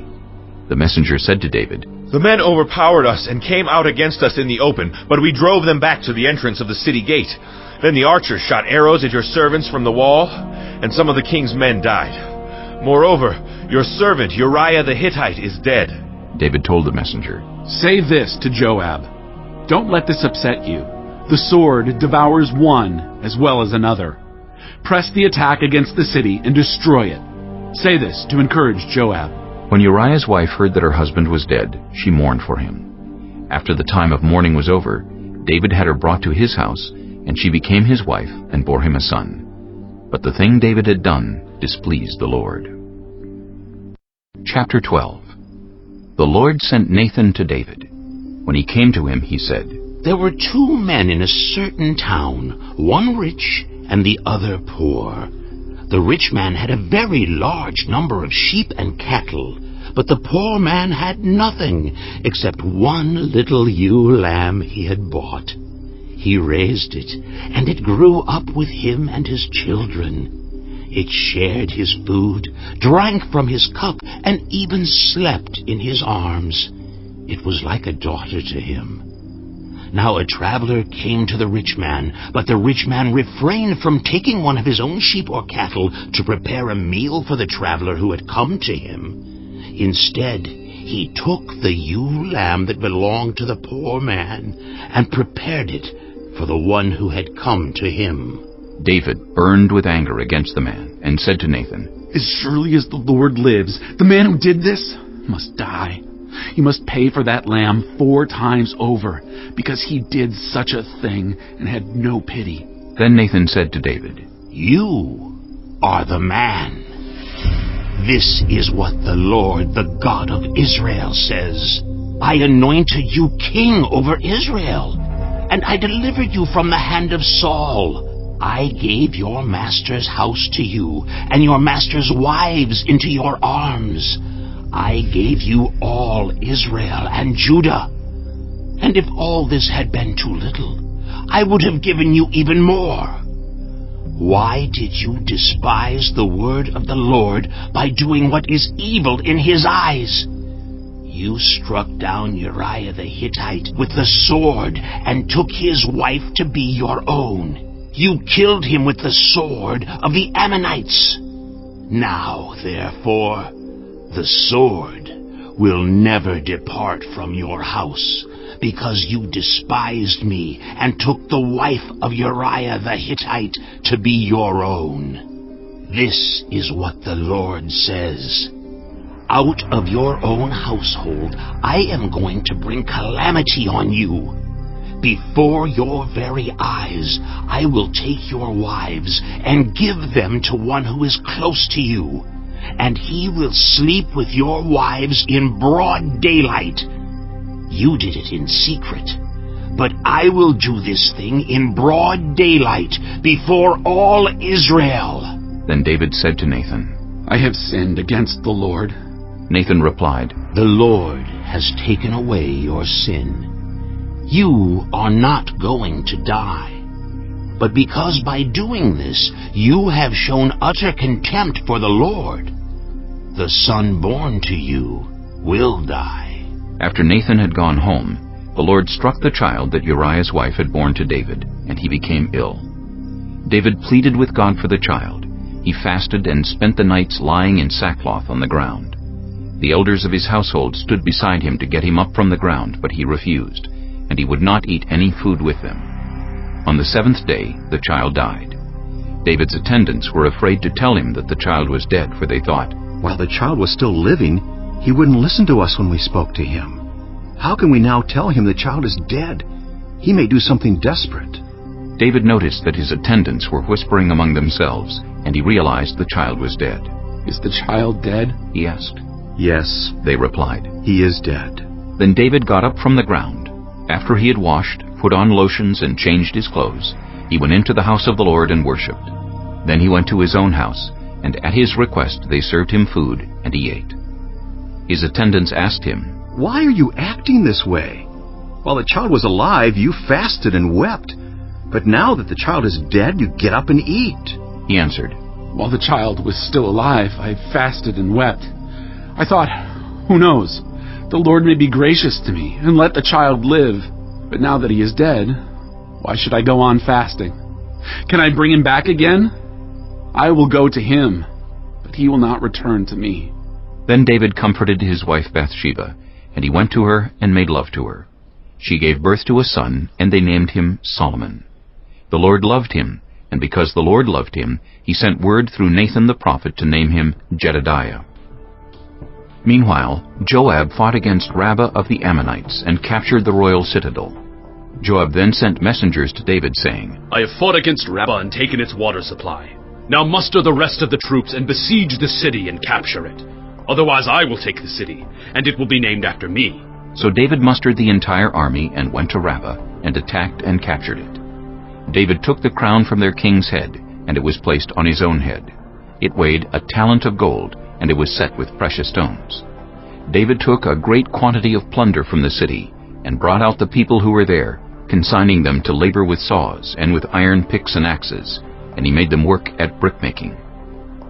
Speaker 1: The messenger said to David,
Speaker 19: "The men overpowered us and came out against us in the open, but we drove them back to the entrance of the city gate. Then the archers shot arrows at your servants from the wall, and some of the king's men died. Moreover, your servant Uriah the Hittite is dead."
Speaker 1: David told the messenger,
Speaker 2: "Say this to Joab. Don't let this upset you. The sword devours one as well as another. Press the attack against the city and destroy it. Say this to encourage Joab."
Speaker 1: When Uriah's wife heard that her husband was dead, she mourned for him. After the time of mourning was over, David had her brought to his house, and she became his wife and bore him a son. But the thing David had done displeased the Lord. Chapter 12. The Lord sent Nathan to David. When he came to him, he said,
Speaker 6: "There were 2 men in a certain town, one rich and the other poor. The rich man had a very large number of sheep and cattle, but the poor man had nothing except one little ewe lamb he had bought. He raised it, and it grew up with him and his children. It shared his food, drank from his cup, and even slept in his arms. It was like a daughter to him. Now a traveler came to the rich man, but the rich man refrained from taking one of his own sheep or cattle to prepare a meal for the traveler who had come to him. Instead, he took the ewe lamb that belonged to the poor man and prepared it for the one who had come to him.
Speaker 1: David burned with anger against the man and said to Nathan,
Speaker 2: "As surely as the Lord lives, the man who did this must die. He must pay for that lamb 4 times over, because he did such a thing and had no pity."
Speaker 1: Then Nathan said to David,
Speaker 6: "You are the man. This is what the Lord, the God of Israel, says. I anointed you king over Israel, and I delivered you from the hand of Saul. I gave your master's house to you, and your master's wives into your arms. I gave you all Israel and Judah. And if all this had been too little, I would have given you even more. Why did you despise the word of the Lord by doing what is evil in his eyes? You struck down Uriah the Hittite with the sword and took his wife to be your own. You killed him with the sword of the Ammonites. Now, therefore, the sword will never depart from your house, because you despised me and took the wife of Uriah the Hittite to be your own. This is what the Lord says. Out of your own household I am going to bring calamity on you. Before your very eyes I will take your wives and give them to one who is close to you, and he will sleep with your wives in broad daylight. You did it in secret, but I will do this thing in broad daylight before all Israel."
Speaker 1: Then David said to Nathan,
Speaker 2: "I have sinned against the Lord."
Speaker 1: Nathan replied,
Speaker 6: "The Lord has taken away your sin. You are not going to die. But because by doing this you have shown utter contempt for the Lord, the son born to you will die."
Speaker 1: After Nathan had gone home, the Lord struck the child that Uriah's wife had borne to David, and he became ill. David pleaded with God for the child. He fasted and spent the nights lying in sackcloth on the ground. The elders of his household stood beside him to get him up from the ground, but he refused, and he would not eat any food with them. On the 7th day, the child died. David's attendants were afraid to tell him that the child was dead, for they thought,
Speaker 17: "While the child was still living, he wouldn't listen to us when we spoke to him. How can we now tell him the child is dead? He may do something desperate."
Speaker 1: David noticed that his attendants were whispering among themselves, and he realized the child was dead.
Speaker 2: "Is the child dead?"
Speaker 1: he asked.
Speaker 17: "Yes,"
Speaker 1: they replied.
Speaker 17: "He is dead."
Speaker 1: Then David got up from the ground. After he had washed, put on lotions, and changed his clothes, he went into the house of the Lord and worshipped. Then he went to his own house, and at his request they served him food, and he ate. His attendants asked him,
Speaker 17: "Why are you acting this way? While the child was alive, you fasted and wept. But now that the child is dead, you get up and eat."
Speaker 1: He answered,
Speaker 2: "While the child was still alive, I fasted and wept. I thought, who knows, the Lord may be gracious to me and let the child live. But now that he is dead, why should I go on fasting? Can I bring him back again? I will go to him, but he will not return to me."
Speaker 1: Then David comforted his wife Bathsheba, and he went to her and made love to her. She gave birth to a son, and they named him Solomon. The Lord loved him, and because the Lord loved him, he sent word through Nathan the prophet to name him Jedediah. Meanwhile, Joab fought against Rabbah of the Ammonites and captured the royal citadel. Joab then sent messengers to David, saying,
Speaker 15: "I have fought against Rabbah and taken its water supply. Now muster the rest of the troops and besiege the city and capture it. Otherwise I will take the city, and it will be named after me."
Speaker 1: So David mustered the entire army and went to Rabbah, and attacked and captured it. David took the crown from their king's head, and it was placed on his own head. It weighed a talent of gold, and it was set with precious stones. David took a great quantity of plunder from the city, and brought out the people who were there, consigning them to labor with saws and with iron picks and axes, and he made them work at brickmaking.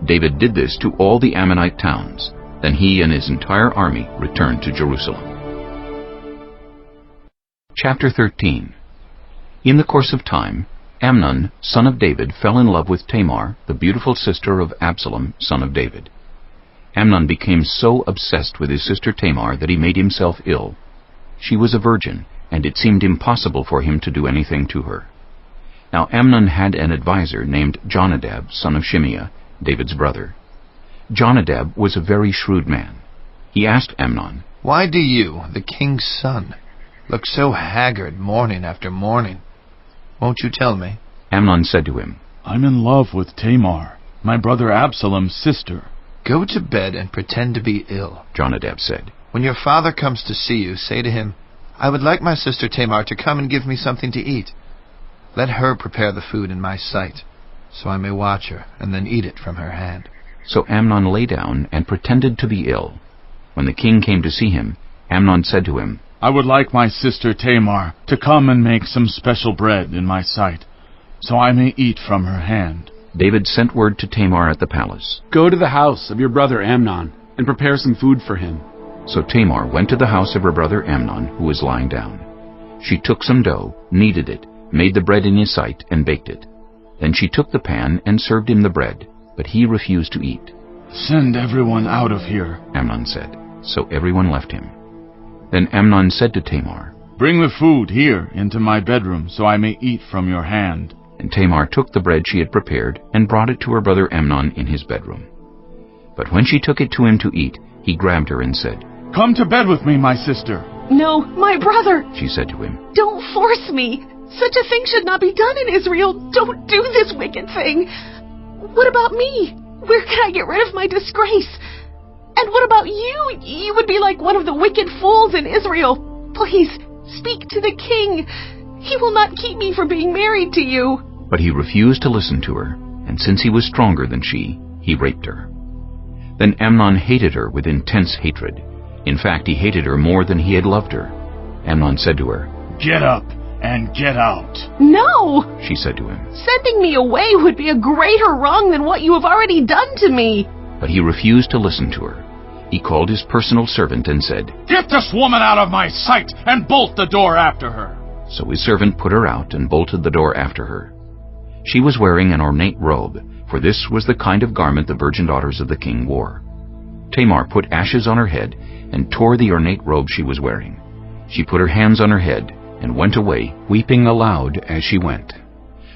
Speaker 1: David did this to all the Ammonite towns. Then he and his entire army returned to Jerusalem. Chapter 13. In the course of time, Amnon, son of David, fell in love with Tamar, the beautiful sister of Absalom, son of David. Amnon became so obsessed with his sister Tamar that he made himself ill. She was a virgin, and it seemed impossible for him to do anything to her. Now Amnon had an adviser named Jonadab, son of Shimeah, David's brother. Jonadab was a very shrewd man. He asked Amnon,
Speaker 14: "Why do you, the king's son, look so haggard morning after morning? Won't you tell me?"
Speaker 1: Amnon said to him,
Speaker 3: "I'm in love with Tamar, my brother Absalom's sister."
Speaker 14: "Go to bed and pretend to be ill,"
Speaker 1: Jonadab said.
Speaker 14: "When your father comes to see you, say to him, 'I would like my sister Tamar to come and give me something to eat. Let her prepare the food in my sight, so I may watch her and then eat it from her hand.'"
Speaker 1: So Amnon lay down and pretended to be ill. When the king came to see him, Amnon said to him,
Speaker 3: "I would like my sister Tamar to come and make some special bread in my sight, so I may eat from her hand."
Speaker 1: David sent word to Tamar at the palace.
Speaker 2: "Go to the house of your brother Amnon and prepare some food for him."
Speaker 1: So Tamar went to the house of her brother Amnon, who was lying down. She took some dough, kneaded it, made the bread in his sight, and baked it. Then she took the pan and served him the bread, but he refused to eat.
Speaker 3: "Send everyone out of here,"
Speaker 1: Amnon said. So everyone left him. Then Amnon said to Tamar,
Speaker 3: "Bring the food here into my bedroom, so I may eat from your hand."
Speaker 1: And Tamar took the bread she had prepared and brought it to her brother Amnon in his bedroom. But when she took it to him to eat, he grabbed her and said,
Speaker 3: "Come to bed with me, my sister."
Speaker 20: "No, my brother,"
Speaker 1: she said to him.
Speaker 20: "don't force me. Such a thing should not be done in Israel. Don't do this wicked thing. What about me? Where can I get rid of my disgrace? And what about you? You would be like one of the wicked fools in Israel. Please, speak to the king. He will not keep me from being married to you."
Speaker 1: But he refused to listen to her, and since he was stronger than she, he raped her. Then Amnon hated her with intense hatred. In fact, he hated her more than he had loved her. Amnon said to her,
Speaker 3: "Get up and get out."
Speaker 20: "No,"
Speaker 1: she said to him.
Speaker 20: "Sending me away would be a greater wrong than what you have already done to me."
Speaker 1: But he refused to listen to her. He called his personal servant and said,
Speaker 3: "Get this woman out of my sight and bolt the door after her."
Speaker 1: So his servant put her out and bolted the door after her. She was wearing an ornate robe, for this was the kind of garment the virgin daughters of the king wore. Tamar put ashes on her head and tore the ornate robe she was wearing. She put her hands on her head and went away, weeping aloud as she went.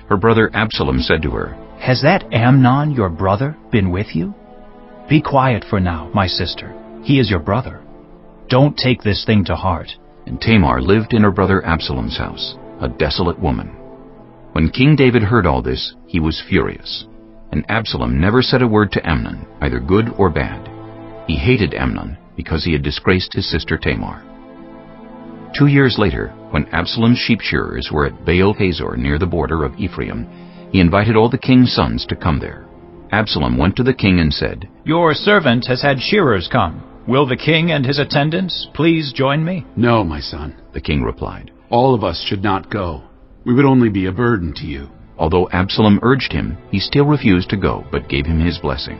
Speaker 1: Her brother Absalom said to her,
Speaker 21: "Has that Amnon, your brother, been with you? Be quiet for now, my sister. He is your brother. Don't take this thing to heart."
Speaker 1: And Tamar lived in her brother Absalom's house, a desolate woman. When King David heard all this, he was furious. And Absalom never said a word to Amnon, either good or bad. He hated Amnon because he had disgraced his sister Tamar. 2 years later, when Absalom's sheep shearers were at Baal Hazor near the border of Ephraim, he invited all the king's sons to come there. Absalom went to the king and said,
Speaker 22: "Your servant has had shearers come. Will the king and his attendants please join me?"
Speaker 2: "No, my son,"
Speaker 1: the king replied.
Speaker 2: "All of us should not go. We would only be a burden to you."
Speaker 1: Although Absalom urged him, he still refused to go, but gave him his blessing.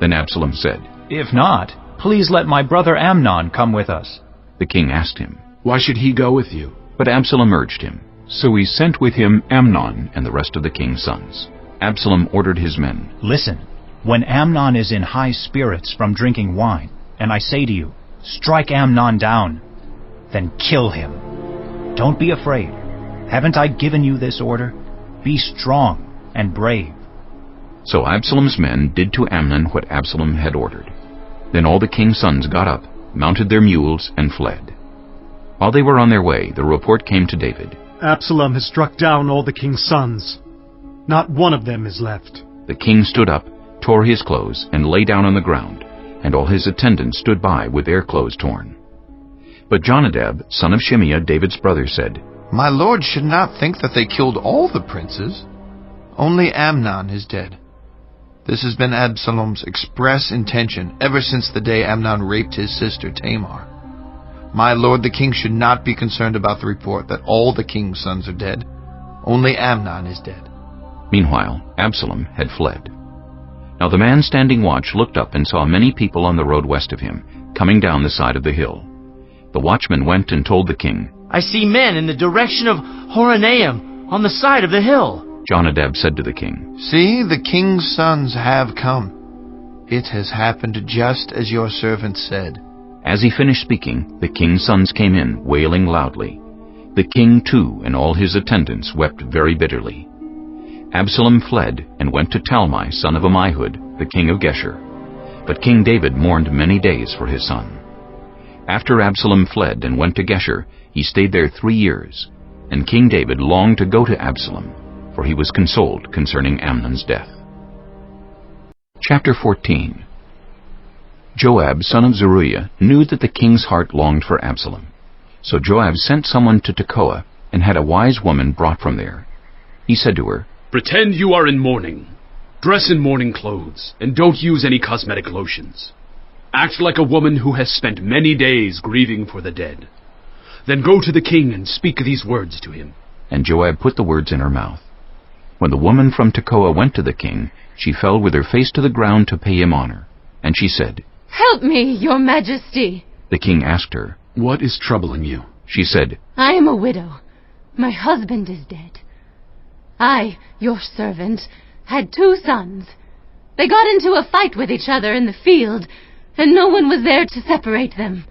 Speaker 1: Then Absalom said,
Speaker 22: "If not, please let my brother Amnon come with us."
Speaker 1: The king asked him,
Speaker 2: "Why should he go with you?"
Speaker 1: But Absalom urged him. So he sent with him Amnon and the rest of the king's sons. Absalom ordered his men,
Speaker 22: "Listen, when Amnon is in high spirits from drinking wine, and I say to you, 'Strike Amnon down,' then kill him. Don't be afraid. Haven't I given you this order? Be strong and brave."
Speaker 1: So Absalom's men did to Amnon what Absalom had ordered. Then all the king's sons got up, mounted their mules, and fled. While they were on their way, the report came to David,
Speaker 23: "Absalom has struck down all the king's sons. Not one of them is left."
Speaker 1: The king stood up, tore his clothes, and lay down on the ground, and all his attendants stood by with their clothes torn. But Jonadab, son of Shimeah, David's brother, said,
Speaker 14: "My lord should not think that they killed all the princes. Only Amnon is dead. This has been Absalom's express intention ever since the day Amnon raped his sister Tamar. My lord the king should not be concerned about the report that all the king's sons are dead. Only Amnon is dead."
Speaker 1: Meanwhile, Absalom had fled. Now the man standing watch looked up and saw many people on the road west of him, coming down the side of the hill. The watchman went and told the king,
Speaker 9: "I see men in the direction of Horonaim on the side of the hill."
Speaker 1: Jonadab said to the king,
Speaker 14: "See, the king's sons have come. It has happened just as your servant said."
Speaker 1: As he finished speaking, the king's sons came in, wailing loudly. The king, too, and all his attendants wept very bitterly. Absalom fled and went to Talmai, son of Ammihud, the king of Geshur. But King David mourned many days for his son. After Absalom fled and went to Geshur, he stayed there 3 years, and King David longed to go to Absalom, for he was consoled concerning Amnon's death. Chapter 14. Joab, son of Zeruiah, knew that the king's heart longed for Absalom. So Joab sent someone to Tekoa, and had a wise woman brought from there. He said to her,
Speaker 15: "Pretend you are in mourning. Dress in mourning clothes, and don't use any cosmetic lotions. Act like a woman who has spent many days grieving for the dead. Then go to the king and speak these words to him."
Speaker 1: And Joab put the words in her mouth. When the woman from Tekoa went to the king, she fell with her face to the ground to pay him honor. And she said,
Speaker 12: "Help me, your majesty."
Speaker 1: The king asked her,
Speaker 2: "What is troubling you?"
Speaker 1: She said,
Speaker 12: "I am a widow. My husband is dead. I, your servant, had 2 sons. They got into a fight with each other in the field, and no one was there to separate them.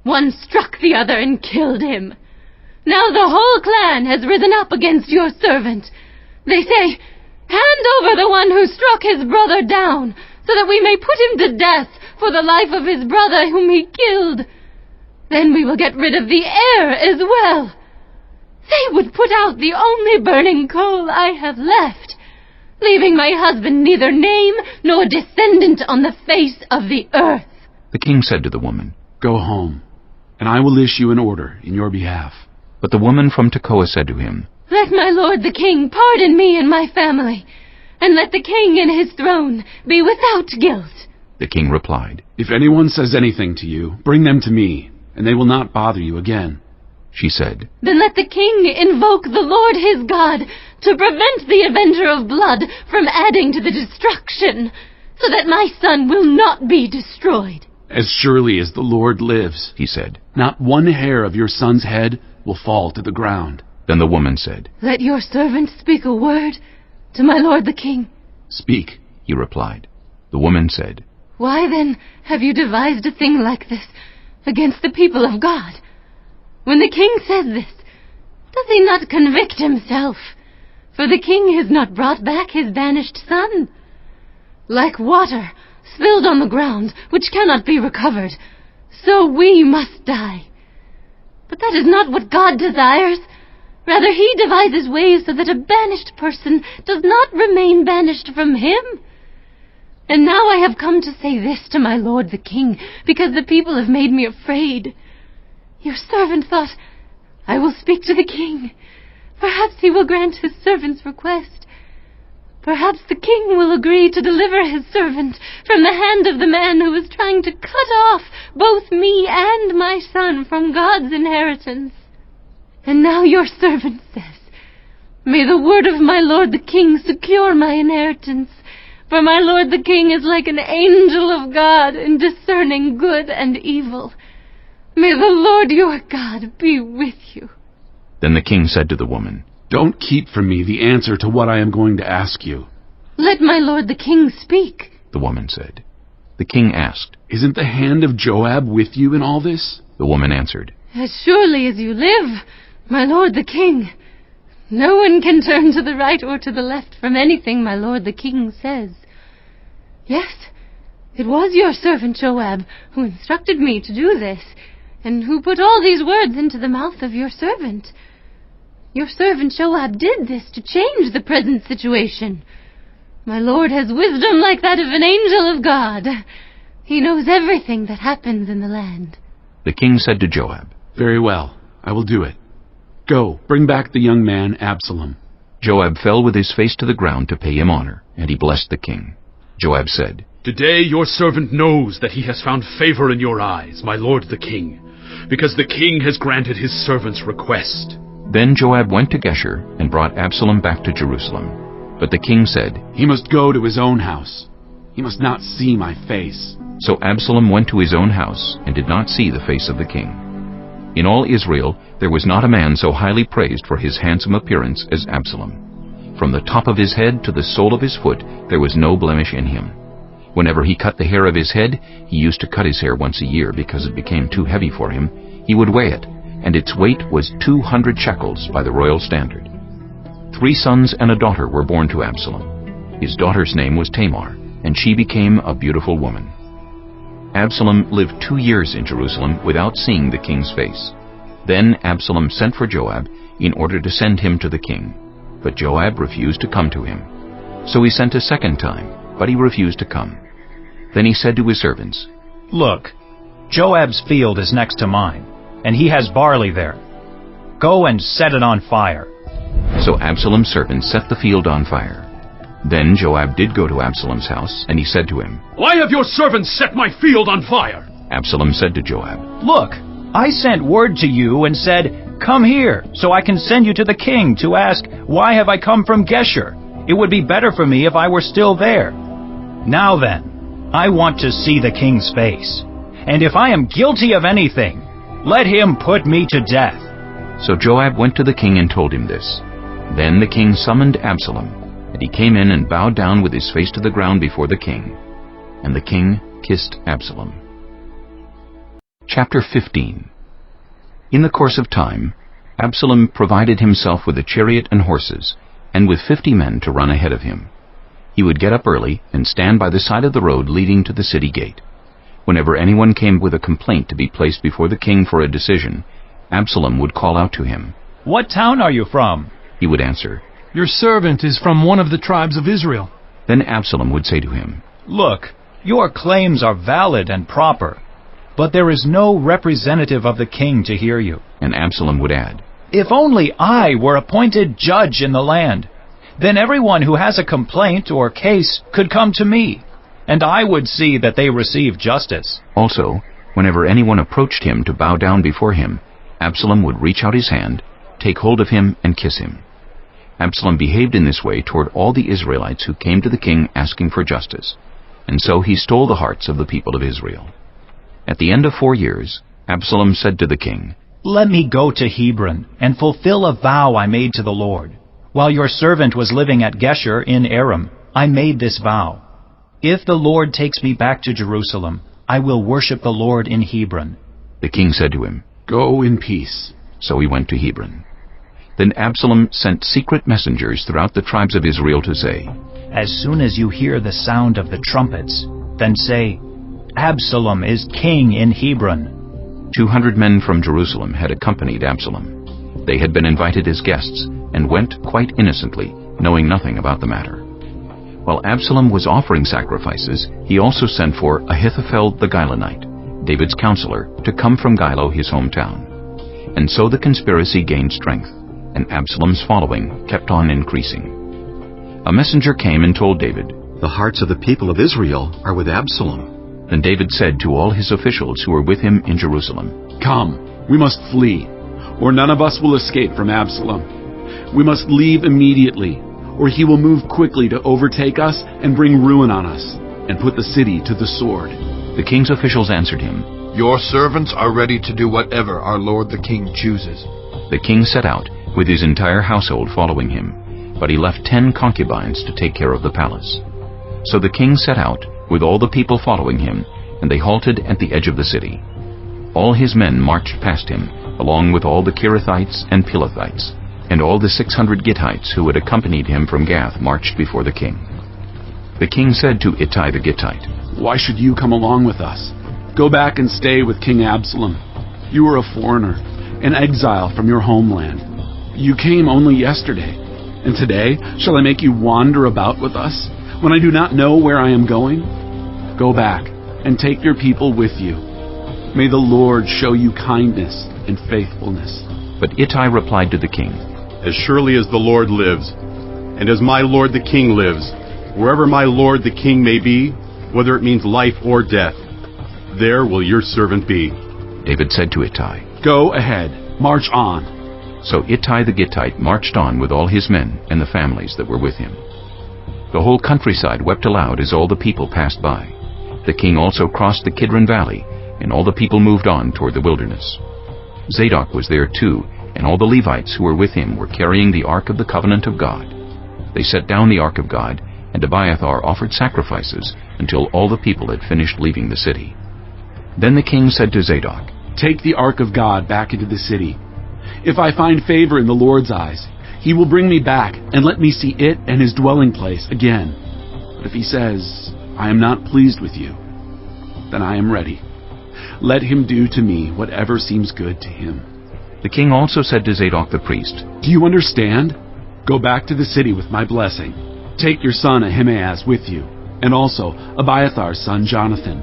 Speaker 12: One struck the other and killed him. Now the whole clan has risen up against your servant. They say, 'Hand over the one who struck his brother down, so that we may put him to death for the life of his brother whom he killed. Then we will get rid of the heir as well.' They would put out the only burning coal I have left, leaving my husband neither name nor descendant on the face of the earth."
Speaker 1: The king said to the woman,
Speaker 2: "Go home, and I will issue an order in your behalf."
Speaker 1: But the woman from Tekoa said to him,
Speaker 12: "Let my lord the king pardon me and my family, and let the king and his throne be without guilt."
Speaker 1: The king replied,
Speaker 2: "If anyone says anything to you, bring them to me, and they will not bother you again."
Speaker 1: She said,
Speaker 12: "Then let the king invoke the Lord his God to prevent the avenger of blood from adding to the destruction, so that my son will not be destroyed."
Speaker 2: "As surely as the Lord lives," he said, "not one hair of your son's head will fall to the ground."
Speaker 1: Then the woman said,
Speaker 12: "Let your servant speak a word to my lord the king."
Speaker 2: "Speak,"
Speaker 1: he replied. The woman said,
Speaker 12: "Why then have you devised a thing like this against the people of God? When the king says this, does he not convict himself? For the king has not brought back his banished son. Like water spilled on the ground, which cannot be recovered, so we must die. But that is not what God desires. Rather, he devises ways so that a banished person does not remain banished from him. And now I have come to say this to my lord the king, because the people have made me afraid. Your servant thought, 'I will speak to the king. Perhaps he will grant his servant's request. Perhaps the king will agree to deliver his servant from the hand of the man who is trying to cut off both me and my son from God's inheritance.' And now your servant says, 'May the word of my lord the king secure my inheritance, for my lord the king is like an angel of God in discerning good and evil. May the Lord your God be with you.'"
Speaker 1: Then the king said to the woman,
Speaker 2: "Don't keep from me the answer to what I am going to ask you."
Speaker 12: "Let my lord the king speak,"
Speaker 1: the woman said. The king asked,
Speaker 2: "Isn't the hand of Joab with you in all this?"
Speaker 1: The woman answered,
Speaker 12: "As surely as you live, my lord the king. No one can turn to the right or to the left from anything my lord the king says. Yes, it was your servant Joab who instructed me to do this, and who put all these words into the mouth of your servant. Your servant Joab did this to change the present situation. My lord has wisdom like that of an angel of God. He knows everything that happens in the land."
Speaker 1: The king said to Joab,
Speaker 2: "Very well, I will do it. Go, bring back the young man Absalom."
Speaker 1: Joab fell with his face to the ground to pay him honor, and he blessed the king. Joab said,
Speaker 15: "Today your servant knows that he has found favor in your eyes, my lord the king, because the king has granted his servant's request."
Speaker 1: Then Joab went to Geshur and brought Absalom back to Jerusalem. But the king said,
Speaker 2: "He must go to his own house. He must not see my face."
Speaker 1: So Absalom went to his own house and did not see the face of the king. In all Israel there was not a man so highly praised for his handsome appearance as Absalom. From the top of his head to the sole of his foot there was no blemish in him. Whenever he cut the hair of his head, he used to cut his hair once a year because it became too heavy for him, he would weigh it, and its weight was 200 shekels by the royal standard. 3 sons and a daughter were born to Absalom. His daughter's name was Tamar, and she became a beautiful woman. Absalom lived 2 years in Jerusalem without seeing the king's face. Then Absalom sent for Joab in order to send him to the king. But Joab refused to come to him. So he sent a second time, but he refused to come. Then he said to his servants,
Speaker 21: Look, Joab's field is next to mine, and he has barley there. Go and set it on fire.
Speaker 1: So Absalom's servants set the field on fire. Then Joab did go to Absalom's house, and he said to him,
Speaker 15: Why have your servants set my field on fire?
Speaker 1: Absalom said to Joab,
Speaker 21: Look, I sent word to you and said, Come here, so I can send you to the king to ask, Why have I come from Geshur? It would be better for me if I were still there. Now then, I want to see the king's face. And if I am guilty of anything, let him put me to death.
Speaker 1: So Joab went to the king and told him this. Then the king summoned Absalom, and he came in and bowed down with his face to the ground before the king. And the king kissed Absalom. Chapter 15. In the course of time, Absalom provided himself with a chariot and horses, and with 50 men to run ahead of him. He would get up early and stand by the side of the road leading to the city gate. Whenever anyone came with a complaint to be placed before the king for a decision, Absalom would call out to him.
Speaker 21: What town are you from?
Speaker 1: He would answer,
Speaker 4: Your servant is from one of the tribes of Israel.
Speaker 1: Then Absalom would say to him,
Speaker 21: Look, your claims are valid and proper, but there is no representative of the king to hear you.
Speaker 1: And Absalom would add,
Speaker 21: If only I were appointed judge in the land, then everyone who has a complaint or case could come to me, and I would see that they receive justice.
Speaker 1: Also, whenever anyone approached him to bow down before him, Absalom would reach out his hand, take hold of him, and kiss him. Absalom behaved in this way toward all the Israelites who came to the king asking for justice, and so he stole the hearts of the people of Israel. At the end of 4 years, Absalom said to the king,
Speaker 21: Let me go to Hebron and fulfill a vow I made to the Lord. While your servant was living at Geshur in Aram, I made this vow. If the Lord takes me back to Jerusalem, I will worship the Lord in Hebron.
Speaker 1: The king said to him,
Speaker 2: Go in peace.
Speaker 1: So he went to Hebron. Then Absalom sent secret messengers throughout the tribes of Israel to say,
Speaker 21: As soon as you hear the sound of the trumpets, then say, Absalom is king in Hebron.
Speaker 1: 200 men from Jerusalem had accompanied Absalom. They had been invited as guests and went quite innocently, knowing nothing about the matter. While Absalom was offering sacrifices, he also sent for Ahithophel the Gilonite, David's counselor, to come from Gilo, his hometown. And so the conspiracy gained strength, and Absalom's following kept on increasing. A messenger came and told David,
Speaker 17: The hearts of the people of Israel are with Absalom.
Speaker 1: Then David said to all his officials who were with him in Jerusalem,
Speaker 2: Come, we must flee, or none of us will escape from Absalom. We must leave immediately, or he will move quickly to overtake us and bring ruin on us, and put the city to the sword.
Speaker 1: The king's officials answered him,
Speaker 14: Your servants are ready to do whatever our lord the king chooses.
Speaker 1: The king set out, with his entire household following him, but he left 10 concubines to take care of the palace. So the king set out, with all the people following him, and they halted at the edge of the city. All his men marched past him, along with all the Kirithites and Pelethites, and all the 600 Gittites who had accompanied him from Gath marched before the king. The king said to Ittai the Gittite,
Speaker 2: Why should you come along with us? Go back and stay with King Absalom. You are a foreigner, an exile from your homeland. You came only yesterday, and today shall I make you wander about with us, when I do not know where I am going? Go back and take your people with you. May the Lord show you kindness and faithfulness.
Speaker 1: But Ittai replied to the king,
Speaker 7: As surely as the Lord lives, and as my lord the king lives, wherever my lord the king may be, whether it means life or death, there will your servant be.
Speaker 1: David said to Ittai,
Speaker 2: Go ahead, march on.
Speaker 1: So Ittai the Gittite marched on with all his men and the families that were with him. The whole countryside wept aloud as all the people passed by. The king also crossed the Kidron Valley, and all the people moved on toward the wilderness. Zadok was there too, and all the Levites who were with him were carrying the ark of the covenant of God. They set down the ark of God, and Abiathar offered sacrifices until all the people had finished leaving the city. Then the king said to Zadok,
Speaker 2: Take the ark of God back into the city. If I find favor in the Lord's eyes, he will bring me back and let me see it and his dwelling place again. But if he says, I am not pleased with you, then I am ready. Let him do to me whatever seems good to him."
Speaker 1: The king also said to Zadok the priest,
Speaker 2: "Do you understand? Go back to the city with my blessing. Take your son Ahimaaz with you, and also Abiathar's son Jonathan.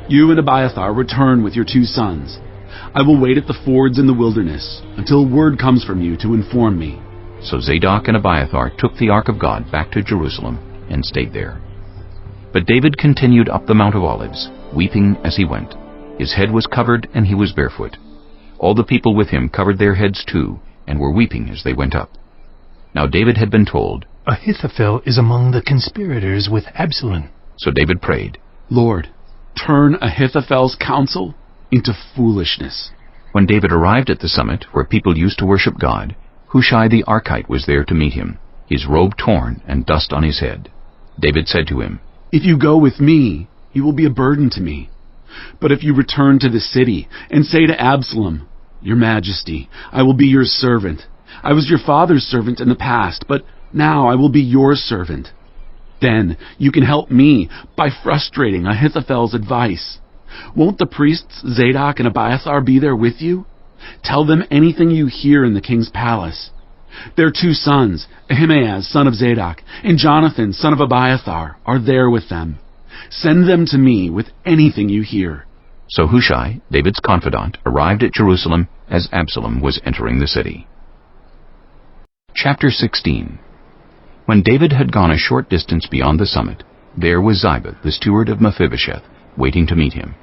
Speaker 2: You and Abiathar return with your 2 sons. I will wait at the fords in the wilderness until word comes from you to inform me."
Speaker 1: So Zadok and Abiathar took the ark of God back to Jerusalem and stayed there. But David continued up the Mount of Olives, weeping as he went. His head was covered and he was barefoot. All the people with him covered their heads too, and were weeping as they went up. Now David had been told,
Speaker 4: "Ahithophel is among the conspirators with Absalom."
Speaker 1: So David prayed,
Speaker 2: "Lord, turn Ahithophel's counsel into foolishness."
Speaker 1: When David arrived at the summit where people used to worship God, Hushai the Archite was there to meet him, his robe torn and dust on his head. David said to him,
Speaker 2: "If you go with me, you will be a burden to me. But if you return to the city and say to Absalom, 'Your Majesty, I will be your servant. I was your father's servant in the past, but now I will be your servant,' then you can help me by frustrating Ahithophel's advice. Won't the priests Zadok and Abiathar be there with you? Tell them anything you hear in the king's palace. Their 2 sons, Ahimaaz, son of Zadok, and Jonathan, son of Abiathar, are there with them. Send them to me with anything you hear."
Speaker 1: So Hushai, David's confidant, arrived at Jerusalem as Absalom was entering the city. Chapter 16. When David had gone a short distance beyond the summit, there was Ziba, the steward of Mephibosheth, waiting to meet him.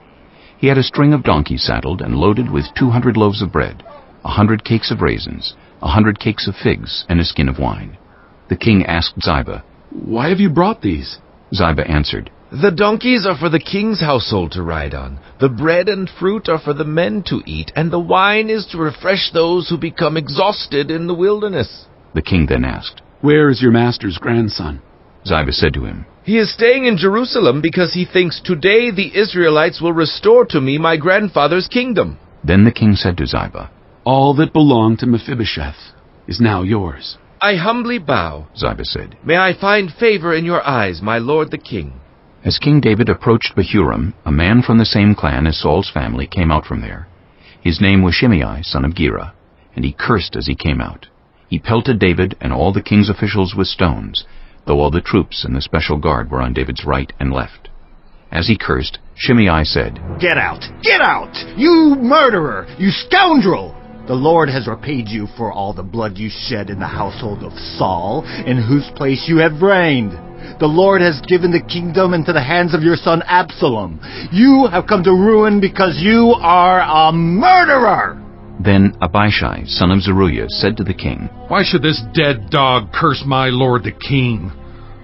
Speaker 1: He had a string of donkeys saddled and loaded with 200 loaves of bread, 100 cakes of raisins, 100 cakes of figs, and a skin of wine. The king asked Ziba,
Speaker 2: "Why have you brought these?"
Speaker 1: Ziba answered,
Speaker 13: "The donkeys are for the king's household to ride on. The bread and fruit are for the men to eat, and the wine is to refresh those who become exhausted in the wilderness."
Speaker 1: The king then asked,
Speaker 2: "Where is your master's grandson?"
Speaker 1: Ziba said to him,
Speaker 13: "He is staying in Jerusalem because he thinks today the Israelites will restore to me my grandfather's kingdom."
Speaker 1: Then the king said to Ziba,
Speaker 2: "All that belonged to Mephibosheth is now yours."
Speaker 13: "I humbly bow,"
Speaker 1: Ziba said.
Speaker 13: "May I find favor in your eyes, my lord the king."
Speaker 1: As King David approached Bahurim, a man from the same clan as Saul's family came out from there. His name was Shimei, son of Gera, and he cursed as he came out. He pelted David and all the king's officials with stones, though all the troops and the special guard were on David's right and left. As he cursed, Shimei said,
Speaker 8: "Get out! Get out! You murderer! You scoundrel! The Lord has repaid you for all the blood you shed in the household of Saul, in whose place you have reigned. The Lord has given the kingdom into the hands of your son Absalom. You have come to ruin because you are a murderer!"
Speaker 1: Then Abishai, son of Zeruiah, said to the king,
Speaker 5: "Why should this dead dog curse my lord the king?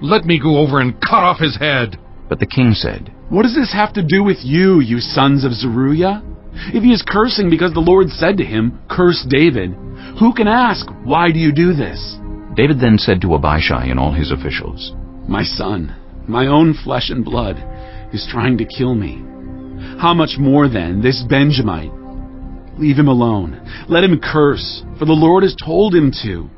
Speaker 5: Let me go over and cut off his head."
Speaker 1: But the king said,
Speaker 2: "What does this have to do with you, you sons of Zeruiah? If he is cursing because the Lord said to him, 'Curse David,' who can ask, 'Why do you do this?'"
Speaker 1: David then said to Abishai and all his officials,
Speaker 2: "My son, my own flesh and blood, is trying to kill me. How much more then this Benjamite? Leave him alone. Let him curse, for the Lord has told him to.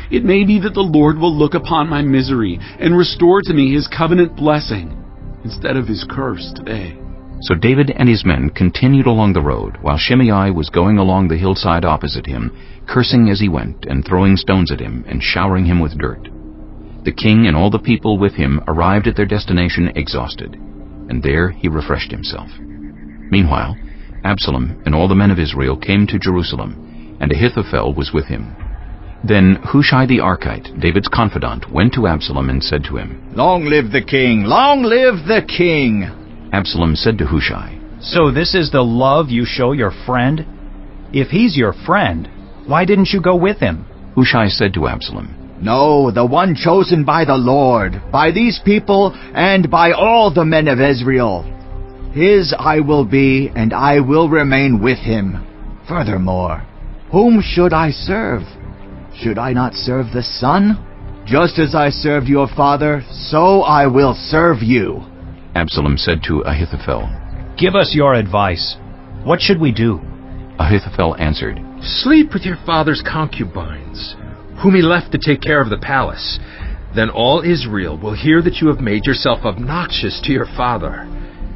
Speaker 2: It may be that the Lord will look upon my misery and restore to me his covenant blessing instead of his curse today."
Speaker 1: So David and his men continued along the road, while Shimei was going along the hillside opposite him, cursing as he went, and throwing stones at him, and showering him with dirt. The king and all the people with him arrived at their destination exhausted, and there he refreshed himself. Meanwhile, Absalom and all the men of Israel came to Jerusalem, and Ahithophel was with him. Then Hushai the Archite, David's confidant, went to Absalom and said to him,
Speaker 8: "Long live the king! Long live the king!"
Speaker 1: Absalom said to Hushai,
Speaker 22: "So this is the love you show your friend? If he's your friend, why didn't you go with him?"
Speaker 1: Hushai said to Absalom,
Speaker 8: "No, the one chosen by the Lord, by these people, and by all the men of Israel. His I will be, and I will remain with him. Furthermore, whom should I serve? Should I not serve the Son? Just as I served your father, so I will serve you."
Speaker 1: Absalom said to Ahithophel,
Speaker 22: "Give us your advice. What should we do?"
Speaker 1: Ahithophel answered,
Speaker 5: "Sleep with your father's concubines. whom he left to take care of the palace. Then all Israel will hear that you have made yourself obnoxious to your father,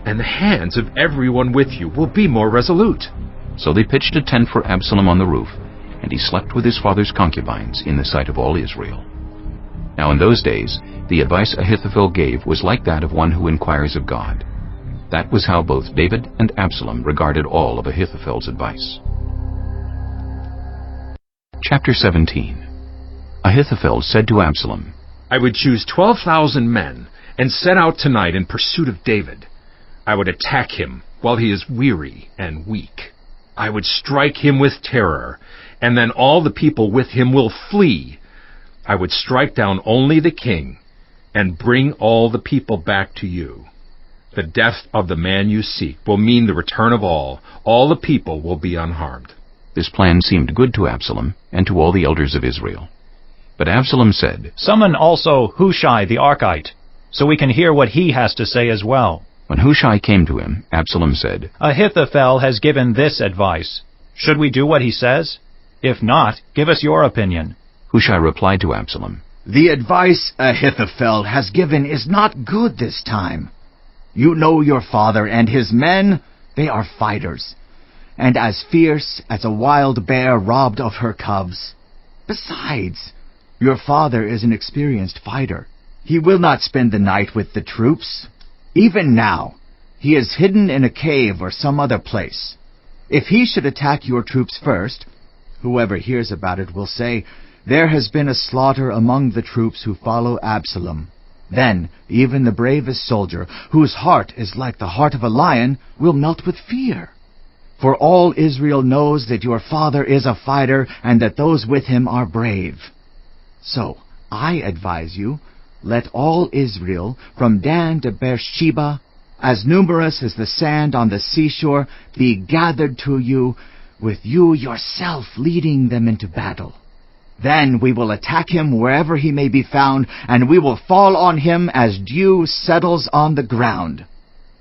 Speaker 5: and the hands of everyone with you will be more resolute."
Speaker 1: So they pitched a tent for Absalom on the roof, and he slept with his father's concubines in the sight of all Israel. Now in those days, the advice Ahithophel gave was like that of one who inquires of God. That was how both David and Absalom regarded all of Ahithophel's advice. Chapter 17. Ahithophel said to Absalom,
Speaker 5: "I would choose 12,000 men and set out tonight in pursuit of David. I would attack him while he is weary and weak. I would strike him with terror, and then all the people with him will flee. I would strike down only the king and bring all the people back to you. The death of the man you seek will mean the return of all. All the people will be unharmed."
Speaker 1: This plan seemed good to Absalom and to all the elders of Israel. But Absalom said,
Speaker 22: "Summon also Hushai the Archite, so we can hear what he has to say as well."
Speaker 1: When Hushai came to him, Absalom said,
Speaker 22: "Ahithophel has given this advice. Should we do what he says? If not, give us your opinion."
Speaker 1: Hushai replied to Absalom,
Speaker 8: "The advice Ahithophel has given is not good this time. You know your father and his men, they are fighters, and as fierce as a wild bear robbed of her cubs. Besides, your father is an experienced fighter. He will not spend the night with the troops. Even now, he is hidden in a cave or some other place. If he should attack your troops first, whoever hears about it will say, 'There has been a slaughter among the troops who follow Absalom.' Then even the bravest soldier, whose heart is like the heart of a lion, will melt with fear. For all Israel knows that your father is a fighter and that those with him are brave. So I advise you, let all Israel, from Dan to Beersheba, as numerous as the sand on the seashore, be gathered to you, with you yourself leading them into battle. Then we will attack him wherever he may be found, and we will fall on him as dew settles on the ground.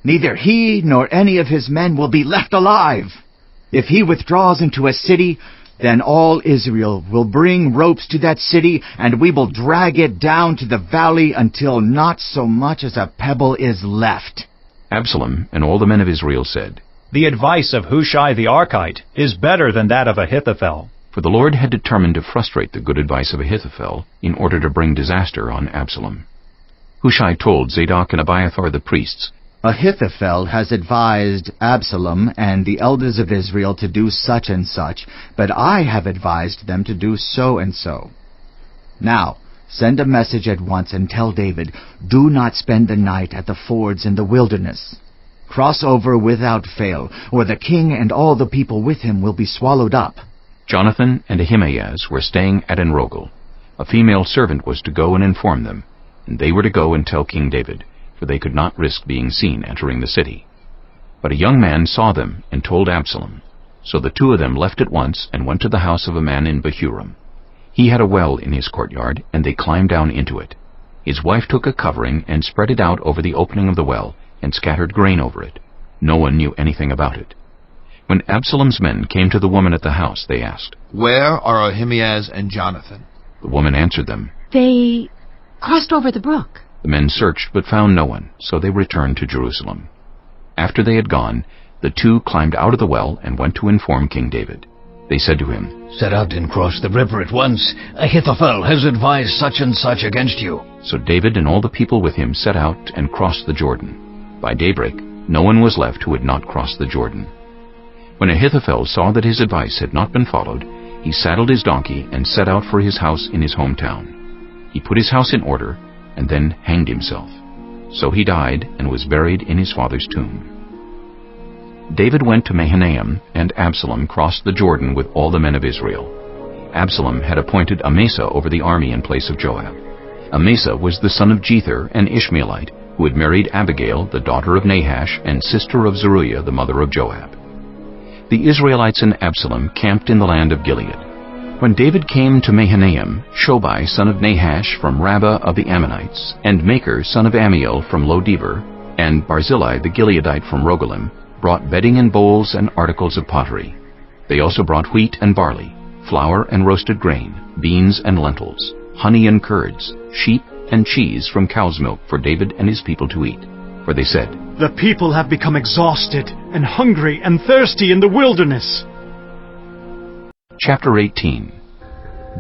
Speaker 8: Neither he nor any of his men will be left alive. If he withdraws into a city, then all Israel will bring ropes to that city, and we will drag it down to the valley until not so much as a pebble is left."
Speaker 1: Absalom and all the men of Israel said,
Speaker 22: "The advice of Hushai the Archite is better than that of Ahithophel."
Speaker 1: For the Lord had determined to frustrate the good advice of Ahithophel in order to bring disaster on Absalom. Hushai told Zadok and Abiathar the priests,
Speaker 8: "Ahithophel has advised Absalom and the elders of Israel to do such and such, but I have advised them to do so and so. Now, send a message at once and tell David, 'Do not spend the night at the fords in the wilderness. Cross over without fail, or the king and all the people with him will be swallowed up.'"
Speaker 1: Jonathan and Ahimaaz were staying at Enrogel. A female servant was to go and inform them, and they were to go and tell King David, for they could not risk being seen entering the city. But a young man saw them and told Absalom. So the two of them left at once and went to the house of a man in Bahurim. He had a well in his courtyard, and they climbed down into it. His wife took a covering and spread it out over the opening of the well, and scattered grain over it. No one knew anything about it. When Absalom's men came to the woman at the house, they asked,
Speaker 14: "Where are Ahimaaz and Jonathan?"
Speaker 1: The woman answered them,
Speaker 12: "They crossed over the brook."
Speaker 1: The men searched but found no one, so they returned to Jerusalem. After they had gone, the two climbed out of the well and went to inform King David. They said to him,
Speaker 10: "Set out and cross the river at once. Ahithophel has advised such and such against you."
Speaker 1: So David and all the people with him set out and crossed the Jordan. By daybreak, no one was left who had not crossed the Jordan. When Ahithophel saw that his advice had not been followed, he saddled his donkey and set out for his house in his hometown. He put his house in order and then hanged himself. So he died and was buried in his father's tomb. David went to Mahanaim, and Absalom crossed the Jordan with all the men of Israel. Absalom had appointed Amasa over the army in place of Joab. Amasa was the son of Jether, an Ishmaelite, who had married Abigail, the daughter of Nahash, and sister of Zeruiah, the mother of Joab. The Israelites and Absalom camped in the land of Gilead. When David came to Mahanaim, Shobai, son of Nahash, from Rabbah of the Ammonites, and Makir, son of Amiel, from Lo-debar, and Barzillai the Gileadite from Rogelim, brought bedding and bowls and articles of pottery. They also brought wheat and barley, flour and roasted grain, beans and lentils, honey and curds, sheep and cheese from cow's milk for David and his people to eat. For they said,
Speaker 23: "The people have become exhausted and hungry and thirsty in the wilderness."
Speaker 1: Chapter 18.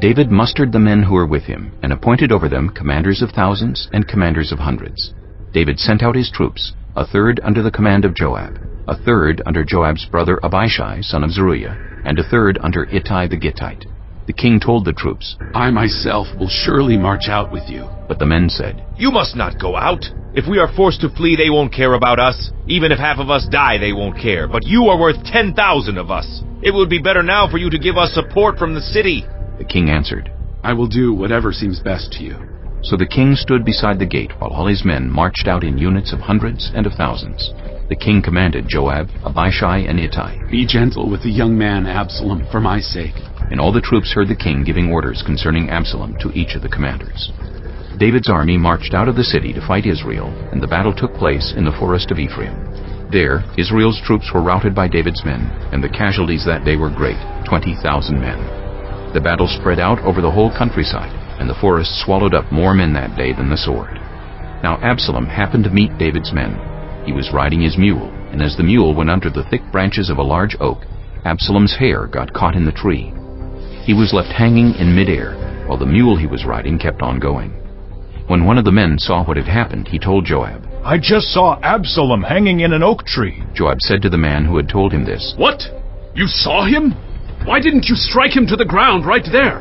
Speaker 1: David mustered the men who were with him, and appointed over them commanders of thousands and commanders of hundreds. David sent out his troops, a third under the command of Joab, a third under Joab's brother Abishai, son of Zeruiah, and a third under Ittai the Gittite. The king told the troops,
Speaker 2: "I myself will surely march out with you."
Speaker 1: But the men said,
Speaker 19: "You must not go out. If we are forced to flee, they won't care about us. Even if half of us die, they won't care. But you are worth 10,000 of us. It would be better now for you to give us support from the city."
Speaker 1: The king answered,
Speaker 2: "I will do whatever seems best to you."
Speaker 1: So the king stood beside the gate while all his men marched out in units of hundreds and of thousands. The king commanded Joab, Abishai, and Ittai,
Speaker 2: "Be gentle with the young man Absalom for my sake."
Speaker 1: And all the troops heard the king giving orders concerning Absalom to each of the commanders. David's army marched out of the city to fight Israel, and the battle took place in the forest of Ephraim. There, Israel's troops were routed by David's men, and the casualties that day were great, 20,000 men. The battle spread out over the whole countryside, and the forest swallowed up more men that day than the sword. Now Absalom happened to meet David's men. He was riding his mule, and as the mule went under the thick branches of a large oak, Absalom's hair got caught in the tree. He was left hanging in midair, while the mule he was riding kept on going. When one of the men saw what had happened, he told Joab.
Speaker 11: "I just saw Absalom hanging in an oak tree."
Speaker 1: Joab said to the man who had told him this,
Speaker 15: "What? You saw him? Why didn't you strike him to the ground right there?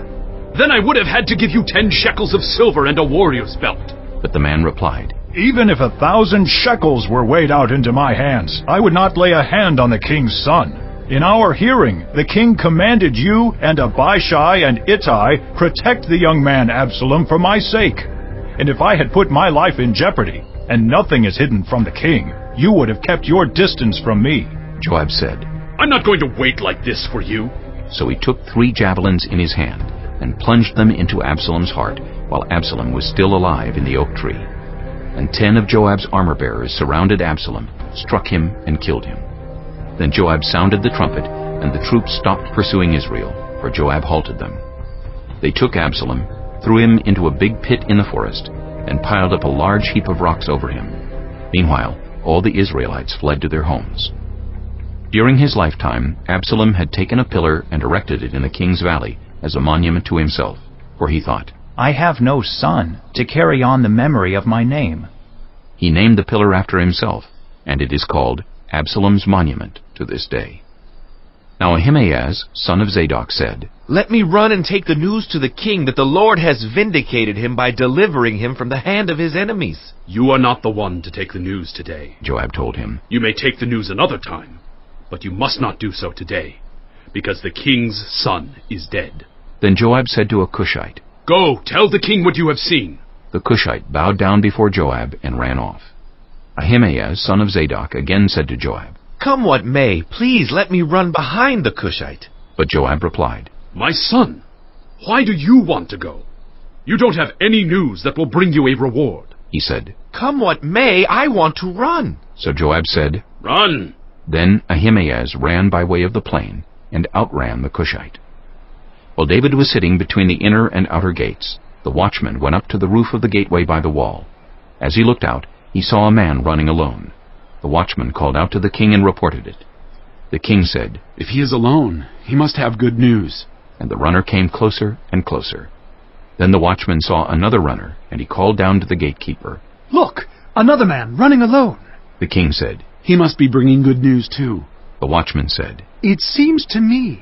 Speaker 15: Then I would have had to give you 10 shekels of silver and a warrior's belt."
Speaker 1: But the man replied,
Speaker 11: "Even if 1,000 shekels were weighed out into my hands, I would not lay a hand on the king's son. In our hearing, the king commanded you and Abishai and Ittai protect the young man Absalom for my sake. And if I had put my life in jeopardy, and nothing is hidden from the king, you would have kept your distance from me."
Speaker 1: Joab said,
Speaker 15: "I'm not going to wait like this for you."
Speaker 1: So he took 3 javelins in his hand and plunged them into Absalom's heart while Absalom was still alive in the oak tree. And 10 of Joab's armor-bearers surrounded Absalom, struck him, and killed him. Then Joab sounded the trumpet, and the troops stopped pursuing Israel, for Joab halted them. They took Absalom, threw him into a big pit in the forest, and piled up a large heap of rocks over him. Meanwhile, all the Israelites fled to their homes. During his lifetime, Absalom had taken a pillar and erected it in the king's valley as a monument to himself, for he thought,
Speaker 22: "I have no son to carry on the memory of my name."
Speaker 1: He named the pillar after himself, and it is called Absalom's monument to this day. Now Ahimaaz, son of Zadok, said,
Speaker 19: "Let me run and take the news to the king that the Lord has vindicated him by delivering him from the hand of his enemies."
Speaker 15: "You are not the one to take the news today,"
Speaker 1: Joab told him.
Speaker 15: "You may take the news another time, but you must not do so today, because the king's son is dead."
Speaker 1: Then Joab said to a Cushite,
Speaker 15: "Go, tell the king what you have seen."
Speaker 1: The Cushite bowed down before Joab and ran off. Ahimaaz, son of Zadok, again said to Joab,
Speaker 19: "Come what may, please let me run behind the Cushite."
Speaker 1: But Joab replied,
Speaker 15: "My son, why do you want to go? You don't have any news that will bring you a reward."
Speaker 1: He said,
Speaker 19: "Come what may, I want to run."
Speaker 1: So Joab said,
Speaker 15: "Run."
Speaker 1: Then Ahimaaz ran by way of the plain and outran the Cushite. While David was sitting between the inner and outer gates, the watchman went up to the roof of the gateway by the wall. As he looked out, he saw a man running alone. The watchman called out to the king and reported it. The king said,
Speaker 2: "If he is alone, he must have good news."
Speaker 1: And the runner came closer and closer. Then the watchman saw another runner, and he called down to the gatekeeper,
Speaker 23: "Look, another man running alone."
Speaker 1: The king said,
Speaker 2: "He must be bringing good news too."
Speaker 1: The watchman said,
Speaker 23: "It seems to me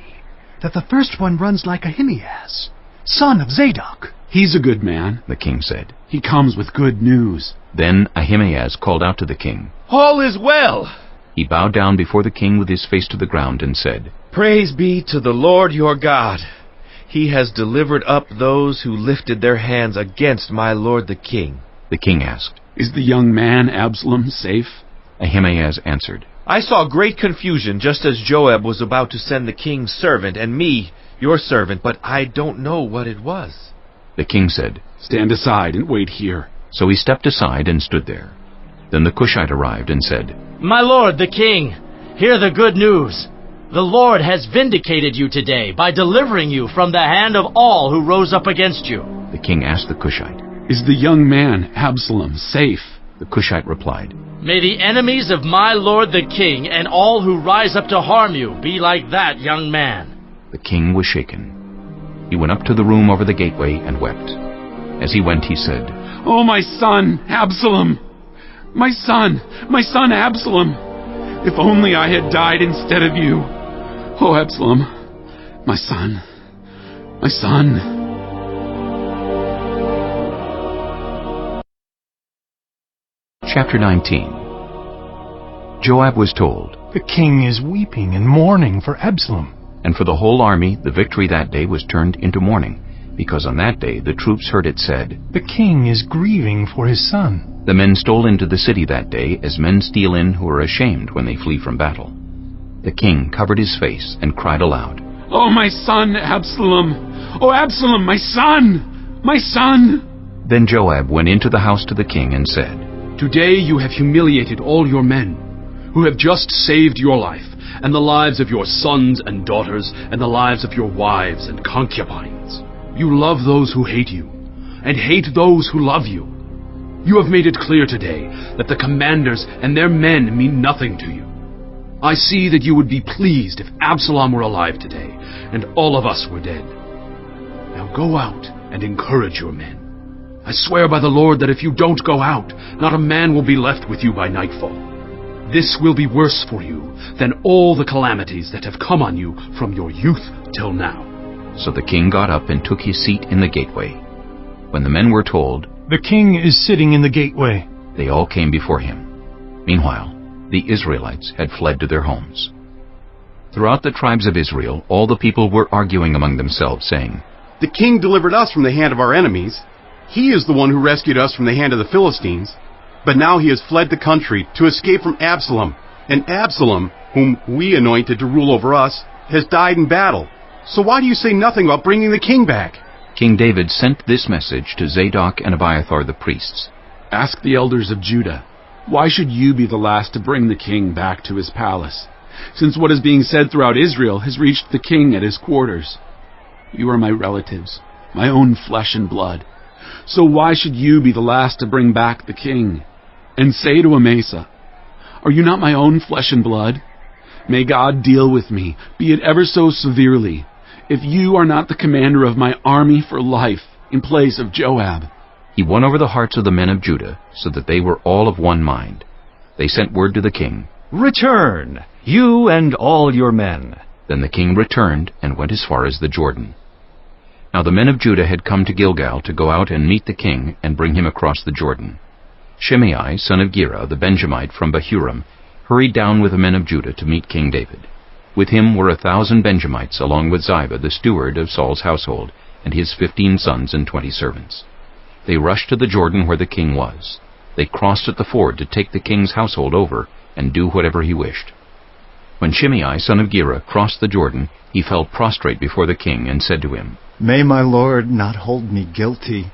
Speaker 23: that the first one runs like Ahimaaz, son of Zadok."
Speaker 2: "He's a good man,"
Speaker 1: the king said.
Speaker 2: "He comes with good news."
Speaker 1: Then Ahimaaz called out to the king,
Speaker 19: "All is well."
Speaker 1: He bowed down before the king with his face to the ground and said,
Speaker 19: "Praise be to the Lord your God. He has delivered up those who lifted their hands against my lord the king."
Speaker 1: The king asked,
Speaker 2: "Is the young man Absalom safe?"
Speaker 1: Ahimaaz answered,
Speaker 19: "I saw great confusion just as Joab was about to send the king's servant and me, your servant, but I don't know what it was."
Speaker 1: The king said,
Speaker 2: "Stand aside and wait here."
Speaker 1: So he stepped aside and stood there. Then the Cushite arrived and said,
Speaker 9: "My lord, the king, hear the good news. The Lord has vindicated you today by delivering you from the hand of all who rose up against you.
Speaker 1: The king asked the Cushite,
Speaker 2: Is the young man, Absalom, safe?
Speaker 1: The Cushite replied,
Speaker 9: May the enemies of my lord the king and all who rise up to harm you be like that young man.
Speaker 1: The king was shaken. He went up to the room over the gateway and wept. As he went, he said,
Speaker 2: Oh, my son, Absalom! My son Absalom! If only I had died instead of you. Oh, Absalom, my son, my son.
Speaker 1: Chapter 19. Joab was told,
Speaker 4: The king is weeping and mourning for Absalom.
Speaker 1: And for the whole army the victory that day was turned into mourning, because on that day the troops heard it said,
Speaker 4: The king is grieving for his son.
Speaker 1: The men stole into the city that day as men steal in who are ashamed when they flee from battle. The king covered his face and cried aloud,
Speaker 2: Oh, my son, Absalom! Oh, Absalom, my son! My son!
Speaker 1: Then Joab went into the house to the king and said,
Speaker 15: Today you have humiliated all your men, who have just saved your life, and the lives of your sons and daughters, and the lives of your wives and concubines. You love those who hate you, and hate those who love you. You have made it clear today that the commanders and their men mean nothing to you. I see that you would be pleased if Absalom were alive today, and all of us were dead. Now go out and encourage your men. I swear by the Lord that if you don't go out, not a man will be left with you by nightfall. This will be worse for you than all the calamities that have come on you from your youth till now.
Speaker 1: So the king got up and took his seat in the gateway. When the men were told,
Speaker 4: The king is sitting in the gateway,
Speaker 1: they all came before him. Meanwhile, the Israelites had fled to their homes. Throughout the tribes of Israel, all the people were arguing among themselves, saying,
Speaker 7: The king delivered us from the hand of our enemies. He is the one who rescued us from the hand of the Philistines. But now he has fled the country to escape from Absalom. And Absalom, whom we anointed to rule over us, has died in battle. So why do you say nothing about bringing the king back?
Speaker 1: King David sent this message to Zadok and Abiathar the priests.
Speaker 2: Ask the elders of Judah, why should you be the last to bring the king back to his palace, since what is being said throughout Israel has reached the king at his quarters? You are my relatives, my own flesh and blood. So why should you be the last to bring back the king? And say to Amasa, Are you not my own flesh and blood? May God deal with me, be it ever so severely, if you are not the commander of my army for life in place of Joab.
Speaker 1: He won over the hearts of the men of Judah, so that they were all of one mind. They sent word to the king,
Speaker 22: Return, you and all your men.
Speaker 1: Then the king returned and went as far as the Jordan. Now the men of Judah had come to Gilgal to go out and meet the king and bring him across the Jordan. Shimei, son of Gera, the Benjamite from Bahurim, hurried down with the men of Judah to meet King David. With him were 1,000 Benjamites, along with Ziba, the steward of Saul's household, and his 15 sons and 20 servants. They rushed to the Jordan where the king was. They crossed at the ford to take the king's household over and do whatever he wished. When Shimei, son of Gera, crossed the Jordan, he fell prostrate before the king and said to him,
Speaker 6: May my lord not hold me guilty.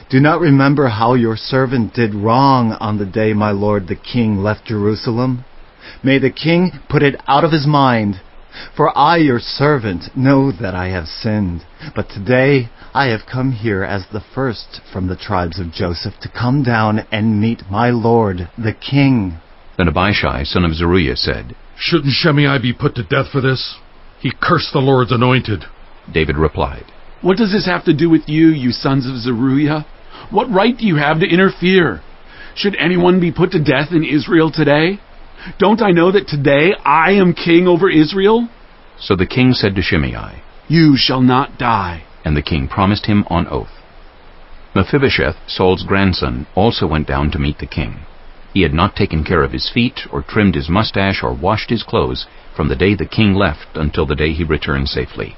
Speaker 6: Do not remember how your servant did wrong on the day my lord the king left Jerusalem. May the king put it out of his mind. For I, your servant, know that I have sinned. But today I have come here as the first from the tribes of Joseph to come down and meet my lord the king.
Speaker 1: Then Abishai, son of Zeruiah, said,
Speaker 5: Shouldn't Shimei be put to death for this? He cursed the Lord's anointed.
Speaker 1: David replied,
Speaker 2: What does this have to do with you, you sons of Zeruiah? What right do you have to interfere? Should anyone be put to death in Israel today? Don't I know that today I am king over Israel?
Speaker 1: So the king said to Shimei,
Speaker 2: You shall not die.
Speaker 1: And the king promised him on oath. Mephibosheth, Saul's grandson, also went down to meet the king. He had not taken care of his feet, or trimmed his mustache, or washed his clothes from the day the king left until the day he returned safely.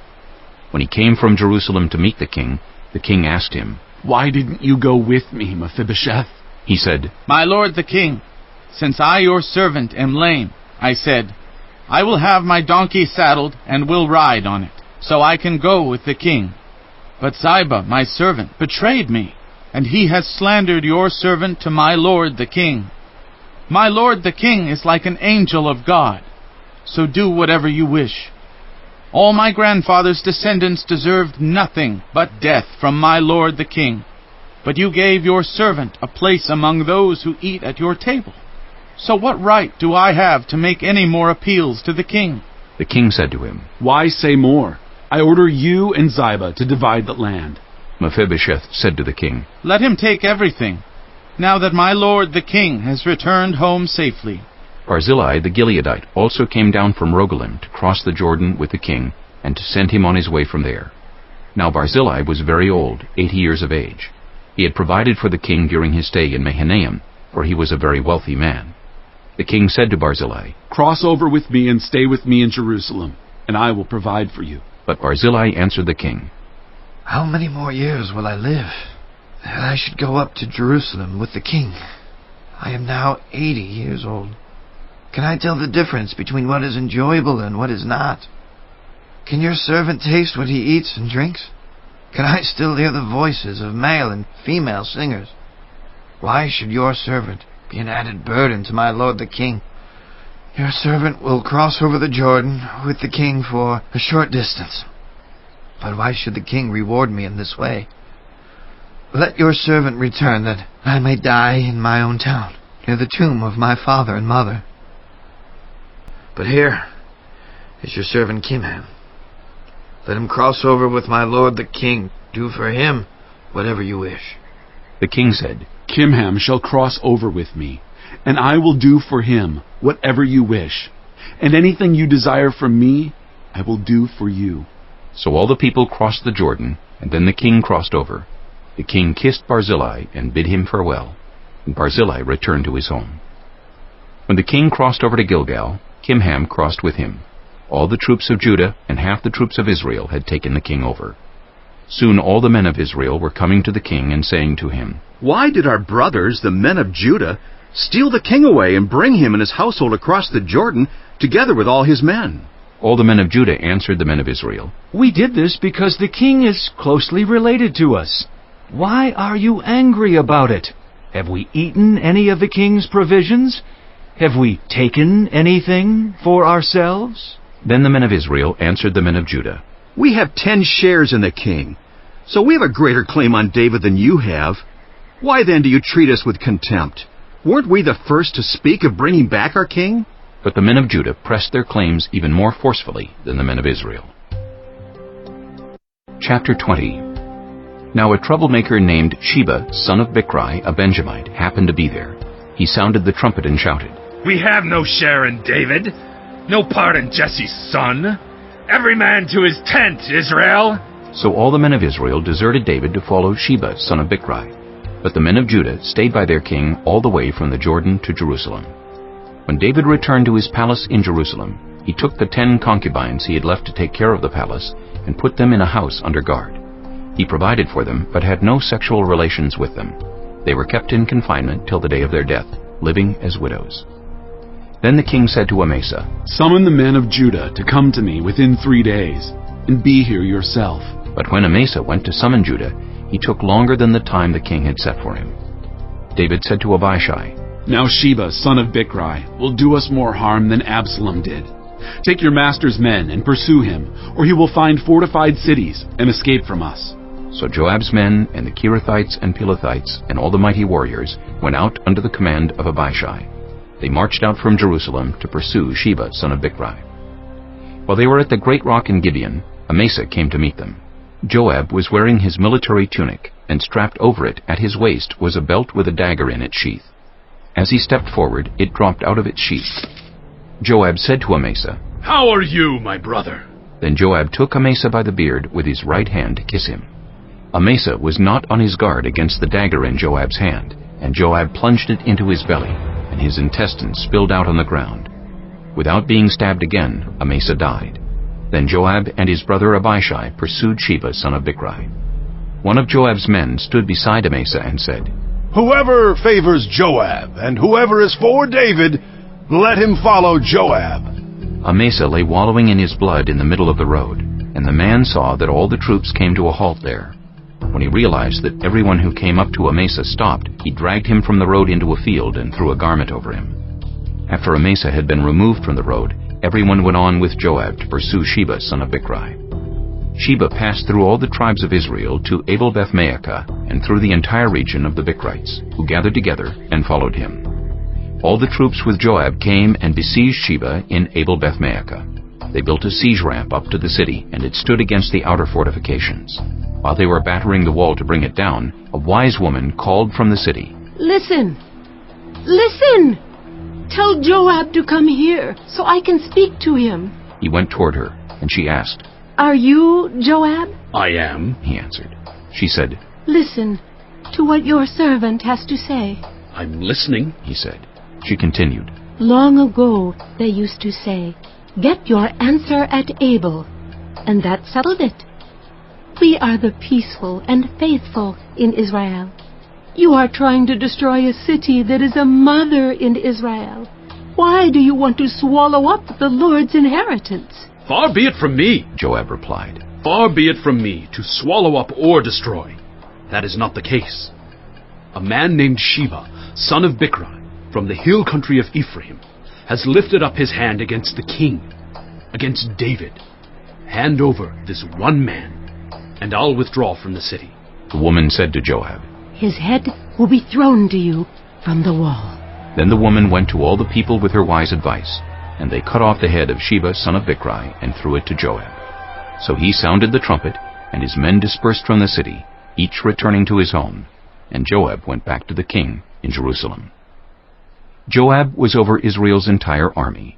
Speaker 1: When he came from Jerusalem to meet the king asked him,
Speaker 2: Why didn't you go with me, Mephibosheth?
Speaker 1: He said,
Speaker 3: My lord the king, since I your servant am lame, I said, I will have my donkey saddled and will ride on it, so I can go with the king. But Ziba, my servant, betrayed me, and he has slandered your servant to my lord the king. My lord the king is like an angel of God. so do whatever you wish. All my grandfather's descendants deserved nothing but death from my lord the king. But you gave your servant a place among those who eat at your table. So what right do I have to make any more appeals to the king?"
Speaker 1: The king said to him,
Speaker 2: "Why say more? I order you and Ziba to divide the land."
Speaker 1: Mephibosheth said to the king,
Speaker 3: "Let him take everything, now that my lord the king has returned home safely."
Speaker 1: Barzillai the Gileadite also came down from Rogelim to cross the Jordan with the king and to send him on his way from there. Now Barzillai was very old, 80 years of age. He had provided for the king during his stay in Mahanaim, for he was a very wealthy man. The king said to Barzillai,
Speaker 2: "Cross over with me and stay with me in Jerusalem, and I will provide for you."
Speaker 1: But Barzillai answered the king,
Speaker 14: "How many more years will I live, that I should go up to Jerusalem with the king? I am now 80 years old. Can I tell the difference between what is enjoyable and what is not? Can your servant taste what he eats and drinks? Can I still hear the voices of male and female singers? Why should your servant be an added burden to my lord the king? Your servant will cross over the Jordan with the king for a short distance. But why should the king reward me in this way? Let your servant return, that I may die in my own town, near the tomb of my father and mother. But here is your servant Kimham. Let him cross over with my lord the king. Do for him whatever you wish."
Speaker 1: The king said,
Speaker 2: "Kimham shall cross over with me, and I will do for him whatever you wish, and anything you desire from me, I will do for you."
Speaker 1: So all the people crossed the Jordan, and then the king crossed over. The king kissed Barzillai and bid him farewell, and Barzillai returned to his home. When the king crossed over to Gilgal, Kimham crossed with him. All the troops of Judah and half the troops of Israel had taken the king over. Soon all the men of Israel were coming to the king and saying to him,
Speaker 17: "Why did our brothers, the men of Judah, steal the king away and bring him and his household across the Jordan, together with all his men?"
Speaker 1: All the men of Judah answered the men of Israel,
Speaker 21: "We did this because the king is closely related to us. Why are you angry about it? Have we eaten any of the king's provisions? Have we taken anything for ourselves?"
Speaker 1: Then the men of Israel answered the men of Judah,
Speaker 17: "We have 10 shares in the king, so we have a greater claim on David than you have. Why then do you treat us with contempt? Weren't we the first to speak of bringing back our king?"
Speaker 1: But the men of Judah pressed their claims even more forcefully than the men of Israel. Chapter 20. Now a troublemaker named Sheba, son of Bichri, a Benjamite, happened to be there. He sounded the trumpet and shouted,
Speaker 5: "We have no share in David, no part in Jesse's son. Every man to his tent, Israel!"
Speaker 1: So all the men of Israel deserted David to follow Sheba, son of Bichri. But the men of Judah stayed by their king all the way from the Jordan to Jerusalem. When David returned to his palace in Jerusalem, he took the 10 concubines he had left to take care of the palace and put them in a house under guard. He provided for them, but had no sexual relations with them. They were kept in confinement till the day of their death, living as widows. Then the king said to Amasa,
Speaker 2: "Summon the men of Judah to come to me within 3 days, and be here yourself."
Speaker 1: But when Amasa went to summon Judah, he took longer than the time the king had set for him. David said to Abishai,
Speaker 2: "Now Sheba, son of Bichri, will do us more harm than Absalom did. Take your master's men and pursue him, or he will find fortified cities and escape from us."
Speaker 1: So Joab's men and the Kerethites and Pelethites and all the mighty warriors went out under the command of Abishai. They marched out from Jerusalem to pursue Sheba, son of Bichri. While they were at the great rock in Gibeon, Amasa came to meet them. Joab was wearing his military tunic, and strapped over it at his waist was a belt with a dagger in its sheath. As he stepped forward, it dropped out of its sheath. Joab said to Amasa,
Speaker 15: "How are you, my brother?"
Speaker 1: Then Joab took Amasa by the beard with his right hand to kiss him. Amasa was not on his guard against the dagger in Joab's hand, and Joab plunged it into his belly, and his intestines spilled out on the ground. Without being stabbed again, Amasa died. Then Joab and his brother Abishai pursued Sheba, son of Bichri. One of Joab's men stood beside Amasa and said,
Speaker 11: "Whoever favors Joab, and whoever is for David, let him follow Joab."
Speaker 1: Amasa lay wallowing in his blood in the middle of the road, and the man saw that all the troops came to a halt there. When he realized that everyone who came up to Amasa stopped, he dragged him from the road into a field and threw a garment over him. After Amasa had been removed from the road, everyone went on with Joab to pursue Sheba son of Bichri. Sheba passed through all the tribes of Israel to Abel-Beth-Maachah and through the entire region of the Bichrites, who gathered together and followed him. All the troops with Joab came and besieged Sheba in Abel-Beth-Maachah. They built a siege ramp up to the city, and it stood against the outer fortifications. While they were battering the wall to bring it down, a wise woman called from the city,
Speaker 16: "Listen! Listen! Tell Joab to come here, so I can speak to him."
Speaker 1: He went toward her, and she asked,
Speaker 16: "Are you Joab?"
Speaker 15: "I am,"
Speaker 1: he answered. She said,
Speaker 16: "Listen to what your servant has to say."
Speaker 15: "I'm listening,"
Speaker 1: he said. She continued,
Speaker 16: "Long ago they used to say, 'Get your answer at Abel,' and that settled it. We are the peaceful and faithful in Israel. You are trying to destroy a city that is a mother in Israel. Why do you want to swallow up the Lord's inheritance?"
Speaker 15: "Far be it from me,"
Speaker 1: Joab replied.
Speaker 15: "Far be it from me to swallow up or destroy. That is not the case. A man named Sheba, son of Bichri, from the hill country of Ephraim, has lifted up his hand against the king, against David. Hand over this one man, and I'll withdraw from the city."
Speaker 1: The woman said to Joab,
Speaker 16: "His head will be thrown to you from the wall."
Speaker 1: Then the woman went to all the people with her wise advice, and they cut off the head of Sheba son of Bichri and threw it to Joab. So he sounded the trumpet, and his men dispersed from the city, each returning to his home, and Joab went back to the king in Jerusalem. Joab was over Israel's entire army.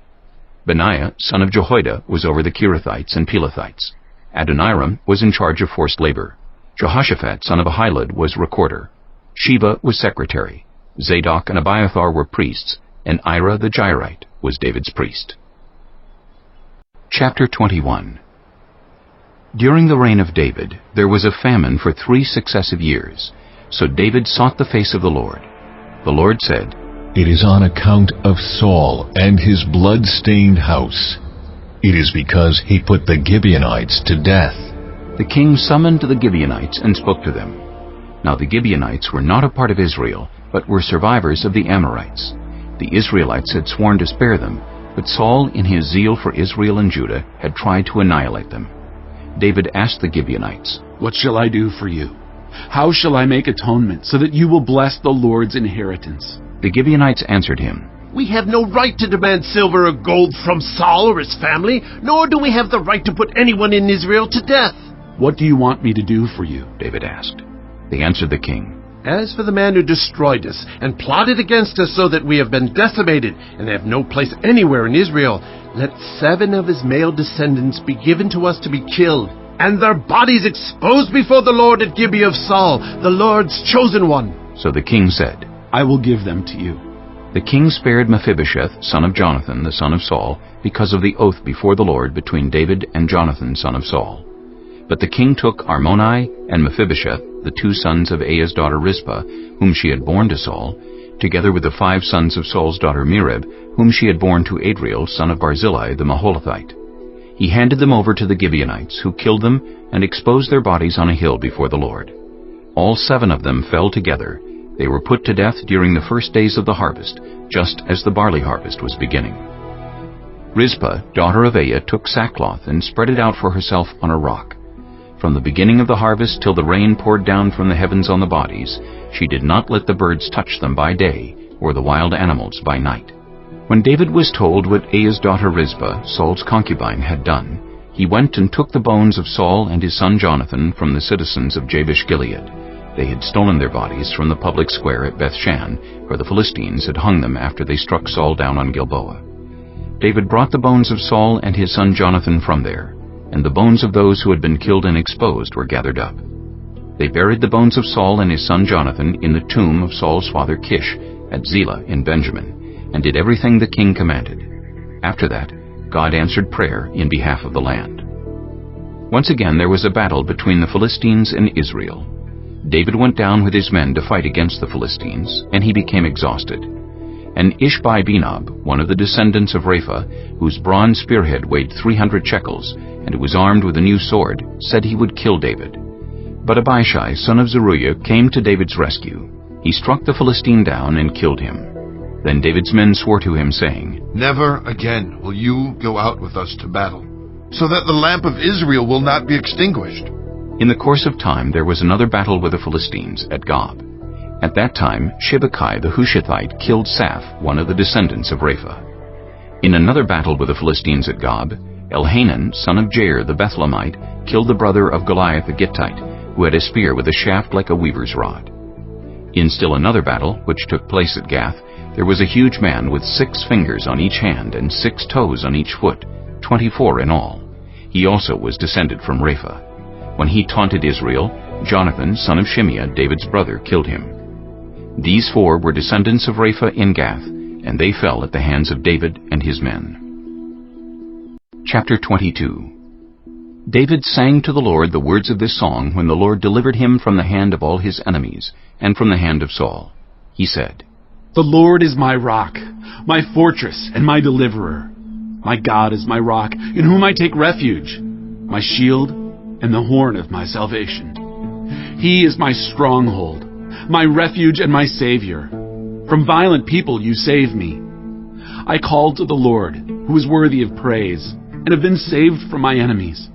Speaker 1: Benaiah son of Jehoiada was over the Kerethites and Pelethites. Adoniram was in charge of forced labor. Jehoshaphat son of Ahilud was recorder. Sheba was secretary. Zadok and Abiathar were priests, and Ira the Jairite was David's priest. Chapter 21. During the reign of David, there was a famine for 3 successive years. So David sought the face of the Lord. The Lord said,
Speaker 18: "It is on account of Saul and his blood-stained house. It is because he put the Gibeonites to death."
Speaker 1: The king summoned the Gibeonites and spoke to them. Now the Gibeonites were not a part of Israel, but were survivors of the Amorites. The Israelites had sworn to spare them, but Saul, in his zeal for Israel and Judah, had tried to annihilate them. David asked the Gibeonites,
Speaker 2: "What shall I do for you? How shall I make atonement so that you will bless the Lord's inheritance?"
Speaker 1: The Gibeonites answered him,
Speaker 20: "We have no right to demand silver or gold from Saul or his family, nor do we have the right to put anyone in Israel to death."
Speaker 2: "What do you want me to do for you?"
Speaker 1: David asked. They answered the king,
Speaker 20: "As for the man who destroyed us and plotted against us so that we have been decimated and have no place anywhere in Israel, let 7 of his male descendants be given to us to be killed, and their bodies exposed before the Lord at Gibeah of Saul, the Lord's chosen one."
Speaker 1: So the king said,
Speaker 2: "I will give them to you."
Speaker 1: The king spared Mephibosheth, son of Jonathan, the son of Saul, because of the oath before the Lord between David and Jonathan, son of Saul. But the king took Armoni and Mephibosheth, the 2 sons of Aiah's daughter Rizpah, whom she had borne to Saul, together with the 5 sons of Saul's daughter Merib, whom she had borne to Adriel, son of Barzillai the Maholathite. He handed them over to the Gibeonites, who killed them and exposed their bodies on a hill before the Lord. All 7 of them fell together. They were put to death during the first days of the harvest, just as the barley harvest was beginning. Rizpah, daughter of Aiah, took sackcloth and spread it out for herself on a rock. From the beginning of the harvest till the rain poured down from the heavens on the bodies, she did not let the birds touch them by day, or the wild animals by night. When David was told what Aiah's daughter Rizpah, Saul's concubine, had done, he went and took the bones of Saul and his son Jonathan from the citizens of Jabesh-Gilead. They had stolen their bodies from the public square at Bethshan, where the Philistines had hung them after they struck Saul down on Gilboa. David brought the bones of Saul and his son Jonathan from there, and the bones of those who had been killed and exposed were gathered up. They buried the bones of Saul and his son Jonathan in the tomb of Saul's father Kish at Zelah in Benjamin, and did everything the king commanded. After that, God answered prayer in behalf of the land. Once again there was a battle between the Philistines and Israel. David went down with his men to fight against the Philistines, and he became exhausted. And Ishbi-Benob, one of the descendants of Rapha, whose bronze spearhead weighed 300 shekels, and who was armed with a new sword, said he would kill David. But Abishai, son of Zeruiah, came to David's rescue. He struck the Philistine down and killed him. Then David's men swore to him, saying,
Speaker 14: Never again will you go out with us to battle, so that the lamp of Israel will not be extinguished.
Speaker 1: In the course of time there was another battle with the Philistines at Gob. At that time Shibbekai the Hushathite killed Saph, one of the descendants of Rapha. In another battle with the Philistines at Gob, Elhanan, son of Jair the Bethlehemite, killed the brother of Goliath the Gittite, who had a spear with a shaft like a weaver's rod. In still another battle, which took place at Gath, there was a huge man with 6 fingers on each hand and 6 toes on each foot, 24 in all. He also was descended from Rapha. When he taunted Israel, Jonathan, son of Shimeah, David's brother, killed him. These 4 were descendants of Rapha in Gath, and they fell at the hands of David and his men. Chapter 22. David sang to the Lord the words of this song when the Lord delivered him from the hand of all his enemies, and from the hand of Saul. He said,
Speaker 2: The Lord is my rock, my fortress, and my deliverer. My God is my rock, in whom I take refuge, my shield and the horn of my salvation. He is my stronghold, my refuge and my Savior. From violent people you save me. I called to the Lord, who is worthy of praise, and have been saved from my enemies.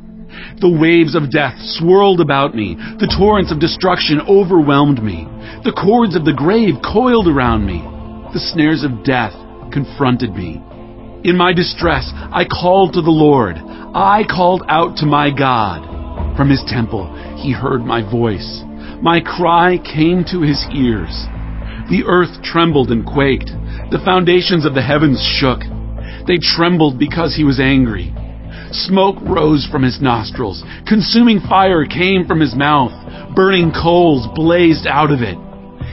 Speaker 2: The waves of death swirled about me. The torrents of destruction overwhelmed me. The cords of the grave coiled around me. The snares of death confronted me. In my distress, I called to the Lord. I called out to my God. From his temple, he heard my voice. My cry came to his ears. The earth trembled and quaked. The foundations of the heavens shook. They trembled because he was angry. Smoke rose from his nostrils. Consuming fire came from his mouth. Burning coals blazed out of it.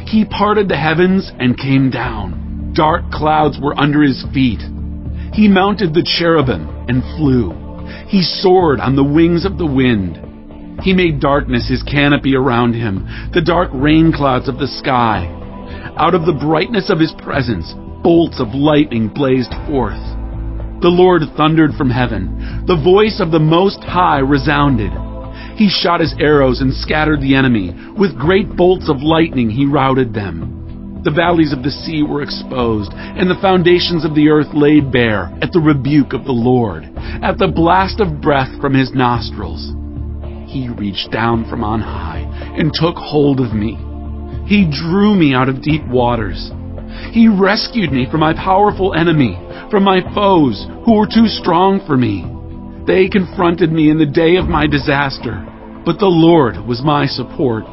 Speaker 2: He parted the heavens and came down. Dark clouds were under his feet. He mounted the cherubim and flew. He soared on the wings of the wind. He made darkness his canopy around him, the dark rain clouds of the sky. Out of the brightness of his presence, bolts of lightning blazed forth. The Lord thundered from heaven. The voice of the Most High resounded. He shot his arrows and scattered the enemy. With great bolts of lightning he routed them. The valleys of the sea were exposed, and the foundations of the earth laid bare at the rebuke of the Lord, at the blast of breath from his nostrils. He reached down from on high and took hold of me. He drew me out of deep waters. He rescued me from my powerful enemy, from my foes who were too strong for me. They confronted me in the day of my disaster, but the Lord was my support.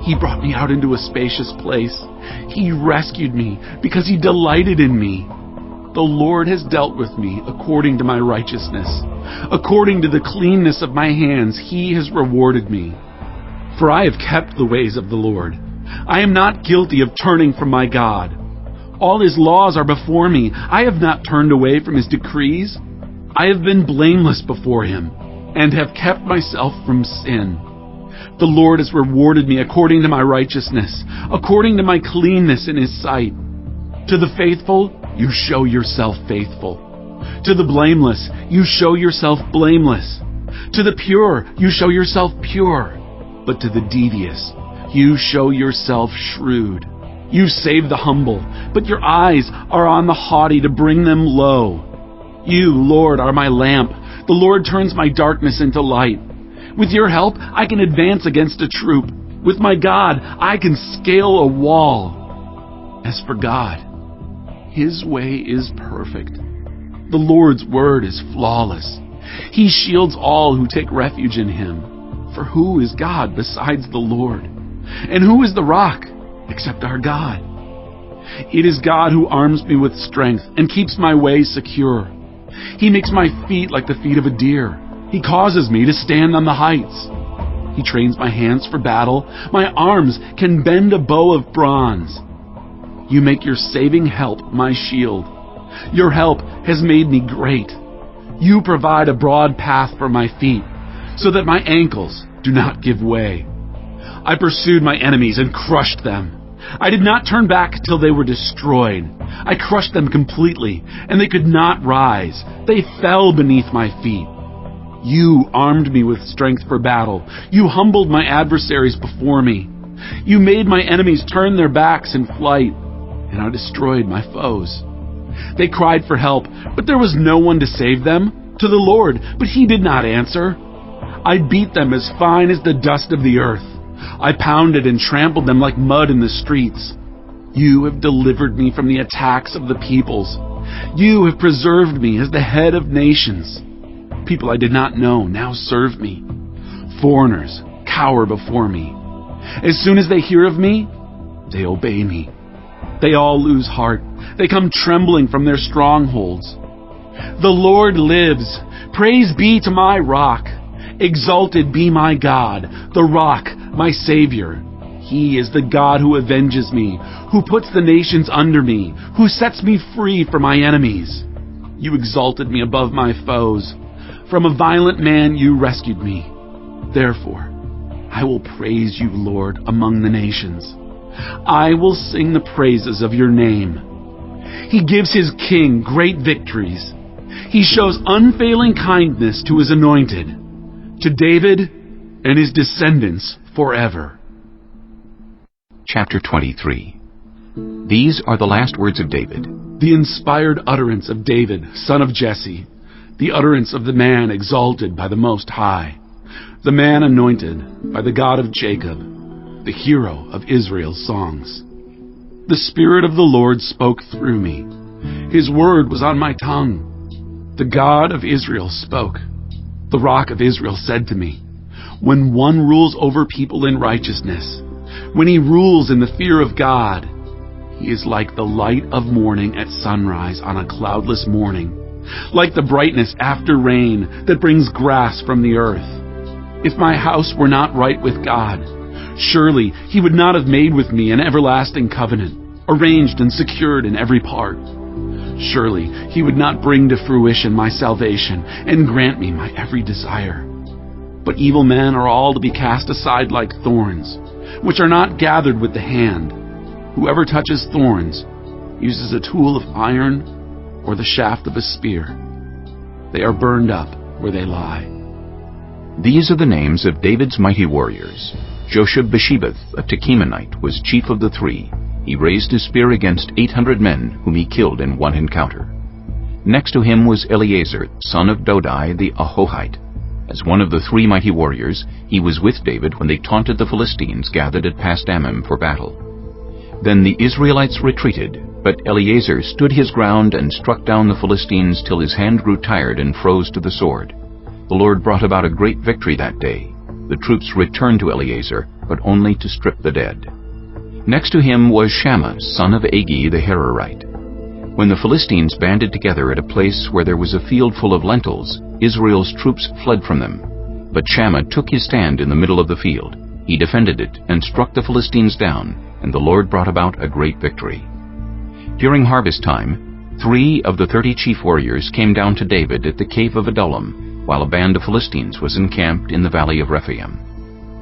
Speaker 2: He brought me out into a spacious place. He rescued me because he delighted in me. The Lord has dealt with me according to my righteousness. According to the cleanness of my hands, he has rewarded me. For I have kept the ways of the Lord. I am not guilty of turning from my God. All his laws are before me. I have not turned away from his decrees. I have been blameless before him, and have kept myself from sin. The Lord has rewarded me according to my righteousness, according to my cleanness in his sight. To the faithful, you show yourself faithful. To the blameless, you show yourself blameless. To the pure, you show yourself pure. But to the devious, you show yourself shrewd. You save the humble, but your eyes are on the haughty to bring them low. You, Lord, are my lamp. The Lord turns my darkness into light. With your help, I can advance against a troop. With my God, I can scale a wall. As for God, his way is perfect. The Lord's word is flawless. He shields all who take refuge in him. For who is God besides the Lord? And who is the rock except our God? It is God who arms me with strength and keeps my way secure. He makes my feet like the feet of a deer. He causes me to stand on the heights. He trains my hands for battle. My arms can bend a bow of bronze. You make your saving help my shield. Your help has made me great. You provide a broad path for my feet, so that my ankles do not give way. I pursued my enemies and crushed them. I did not turn back till they were destroyed. I crushed them completely, and they could not rise. They fell beneath my feet. You armed me with strength for battle. You humbled my adversaries before me. You made my enemies turn their backs in flight. and I destroyed my foes. They cried for help, but there was no one to save them. To the Lord, but he did not answer. I beat them as fine as the dust of the earth. I pounded and trampled them like mud in the streets. You have delivered me from the attacks of the peoples. You have preserved me as the head of nations. People I did not know now serve me. Foreigners cower before me. As soon as they hear of me, they obey me. They all lose heart. They come trembling from their strongholds. The Lord lives. Praise be to my rock. Exalted be my God, the rock, my Savior. He is the God who avenges me, who puts the nations under me, who sets me free from my enemies. You exalted me above my foes. From a violent man you rescued me. Therefore, I will praise you, Lord, among the nations. I will sing the praises of your name. He gives his king great victories. He shows unfailing kindness to his anointed, to David and his descendants forever.
Speaker 1: Chapter 23. These are the last words of David.
Speaker 2: The inspired utterance of David, son of Jesse, the utterance of the man exalted by the Most High, the man anointed by the God of Jacob, the hero of Israel's songs. The Spirit of the Lord spoke through me. His word was on my tongue. The God of Israel spoke. The Rock of Israel said to me, when one rules over people in righteousness, when he rules in the fear of God, he is like the light of morning at sunrise on a cloudless morning, like the brightness after rain that brings grass from the earth. If my house were not right with God, surely he would not have made with me an everlasting covenant, arranged and secured in every part. Surely he would not bring to fruition my salvation and grant me my every desire. But evil men are all to be cast aside like thorns, which are not gathered with the hand. Whoever touches thorns uses a tool of iron or the shaft of a spear. They are burned up where they lie.
Speaker 1: These are the names of David's mighty warriors. Josheb-Basshebeth, a Tekemonite, was chief of the three. He raised his spear against 800 men, whom he killed in one encounter. Next to him was Eleazar, son of Dodai the Ahohite. As one of the three mighty warriors, he was with David when they taunted the Philistines gathered at Pasdammim for battle. Then the Israelites retreated, but Eleazar stood his ground and struck down the Philistines till his hand grew tired and froze to the sword. The Lord brought about a great victory that day. The troops returned to Eleazar, but only to strip the dead. Next to him was Shammah, son of Agi the Hararite. When the Philistines banded together at a place where there was a field full of lentils, Israel's troops fled from them. But Shammah took his stand in the middle of the field. He defended it and struck the Philistines down, and the Lord brought about a great victory. During harvest time, 3 of the 30 chief warriors came down to David at the cave of Adullam, while a band of Philistines was encamped in the valley of Rephaim.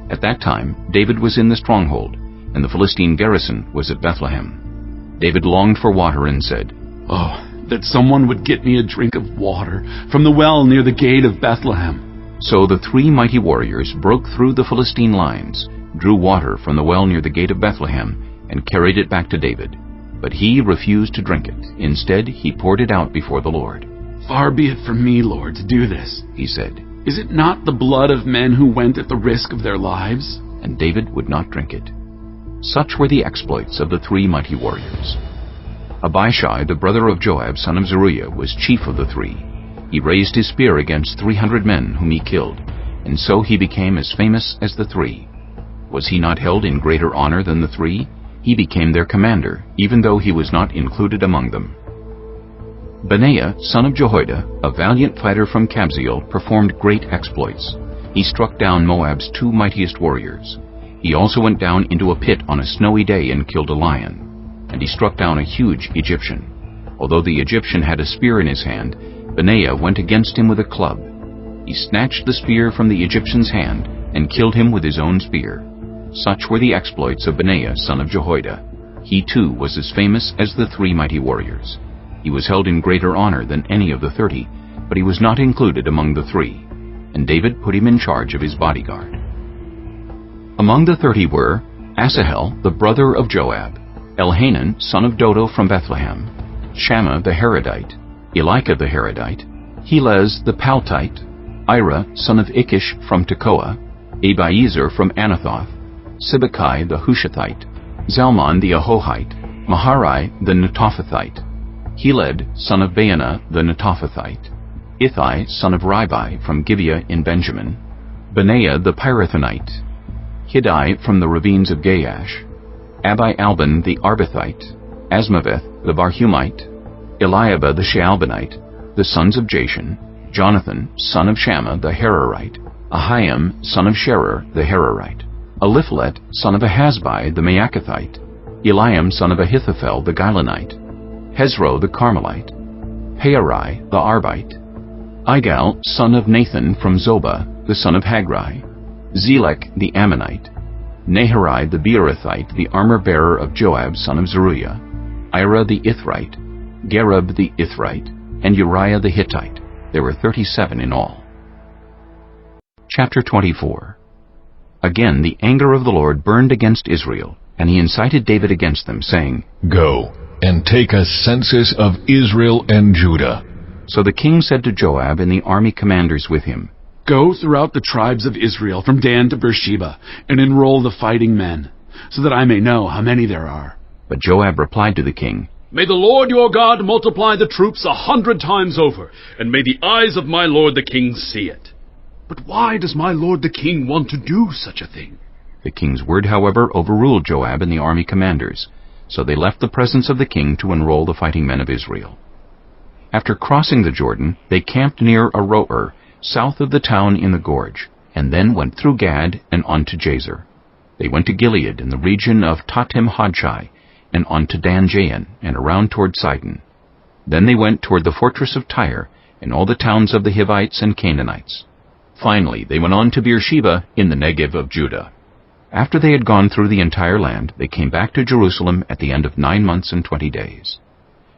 Speaker 1: At that time, David was in the stronghold, and the Philistine garrison was at Bethlehem. David longed for water and said,
Speaker 2: "Oh, that someone would get me a drink of water from the well near the gate of Bethlehem."
Speaker 1: So the 3 mighty warriors broke through the Philistine lines, drew water from the well near the gate of Bethlehem, and carried it back to David. But he refused to drink it. Instead, he poured it out before the Lord.
Speaker 2: "Far be it from me, Lord, to do this," he said. "Is it not the blood of men who went at the risk of their lives?"
Speaker 1: And David would not drink it. Such were the exploits of the 3 mighty warriors. Abishai, the brother of Joab, son of Zeruiah, was chief of the 3. He raised his spear against 300 men, whom he killed, and so he became as famous as the 3. Was he not held in greater honor than the 3? He became their commander, even though he was not included among them. Benaiah, son of Jehoiada, a valiant fighter from Kabzeel, performed great exploits. He struck down Moab's 2 mightiest warriors. He also went down into a pit on a snowy day and killed a lion. And he struck down a huge Egyptian. Although the Egyptian had a spear in his hand, Benaiah went against him with a club. He snatched the spear from the Egyptian's hand and killed him with his own spear. Such were the exploits of Benaiah, son of Jehoiada. He too was as famous as the 3 mighty warriors. He was held in greater honor than any of the 30, but he was not included among the 3. And David put him in charge of his bodyguard. Among the 30 were Asahel, the brother of Joab, Elhanan, son of Dodo from Bethlehem, Shammah the Harodite, Elika the Harodite, Helez the Paltite, Ira, son of Ikish from Tekoa, Abiezer from Anathoth, Sibbecai the Hushathite, Zalmon the Ahohite, Maharai the Netophathite, Heled, son of Baanah the Netophathite, Ithai, son of Ribai from Gibeah in Benjamin, Benaiah the Pirathonite, Hiddai from the ravines of Gaash, Abi Albon the Arbathite, Asmaveth the Barhumite, Eliabah the Shaalbonite, the sons of Jashan, Jonathan, son of Shammah the Hararite, Ahiam, son of Sherer the Hararite, Eliphalet, son of Ahasbai the Maacathite, Eliam, son of Ahithophel the Gilonite, Hezro the Carmelite, Haarai the Arbite, Igal, son of Nathan from Zobah, the son of Hagri, Zelek the Ammonite, Naharai the Beerothite, the armor-bearer of Joab, son of Zeruiah, Ira the Ithrite, Gareb the Ithrite, and Uriah the Hittite. There were 37 in all. Chapter 24. Again the anger of the Lord burned against Israel, and he incited David against them, saying,
Speaker 18: Go, and take a census of Israel and Judah.
Speaker 1: So the king said to Joab and the army commanders with him,
Speaker 2: Go throughout the tribes of Israel from Dan to Beersheba, and enroll the fighting men, so that I may know how many there are.
Speaker 1: But Joab replied to the king,
Speaker 15: May the Lord your God multiply the troops 100 times over, and may the eyes of my lord the king see it. But why does my lord the king want to do such a thing?
Speaker 1: The king's word, however, overruled Joab and the army commanders, so they left the presence of the king to enroll the fighting men of Israel. After crossing the Jordan, they camped near Aroer, south of the town in the gorge, and then went through Gad and on to Jazer. They went to Gilead in the region of Tatim-Hodshai, and on to Dan-Jain, and around toward Sidon. Then they went toward the fortress of Tyre, and all the towns of the Hivites and Canaanites. Finally, they went on to Beersheba in the Negev of Judah. After they had gone through the entire land, they came back to Jerusalem at the end of 9 months and 20 days.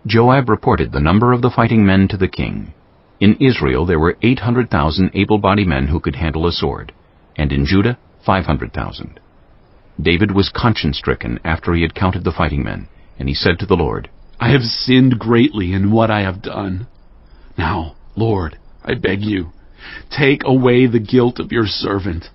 Speaker 1: Joab reported the number of the fighting men to the king. In Israel there were 800,000 able-bodied men who could handle a sword, and in Judah 500,000. David was conscience-stricken after he had counted the fighting men, and he said to the Lord,
Speaker 2: I have sinned greatly in what I have done. Now, Lord, I beg you, take away the guilt of your servant.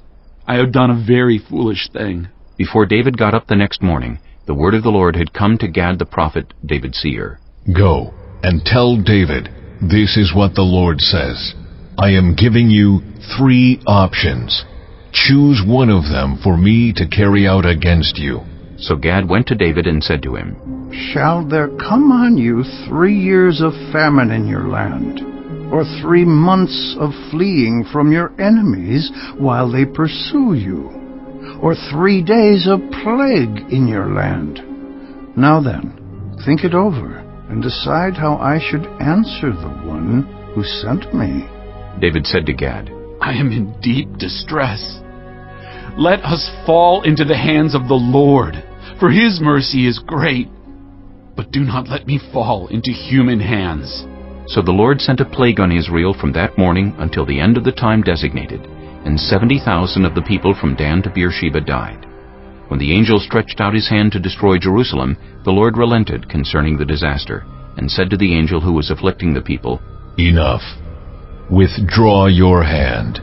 Speaker 2: I have done a very foolish thing.
Speaker 1: Before David got up the next morning, the word of the Lord had come to Gad the prophet, David's seer.
Speaker 18: Go, and tell David, this is what the Lord says. I am giving you 3 options. Choose one of them for me to carry out against you.
Speaker 1: So Gad went to David and said to him,
Speaker 8: Shall there come on you 3 years of famine in your land, or 3 months of fleeing from your enemies while they pursue you, or 3 days of plague in your land? Now then, think it over, and decide how I should answer the one who sent me.
Speaker 1: David said to Gad,
Speaker 2: I am in deep distress. Let us fall into the hands of the Lord, for his mercy is great. But do not let me fall into human hands.
Speaker 1: So the Lord sent a plague on Israel from that morning until the end of the time designated, and 70,000 of the people from Dan to Beersheba died. When the angel stretched out his hand to destroy Jerusalem, the Lord relented concerning the disaster, and said to the angel who was afflicting the people,
Speaker 18: Enough. Withdraw your hand.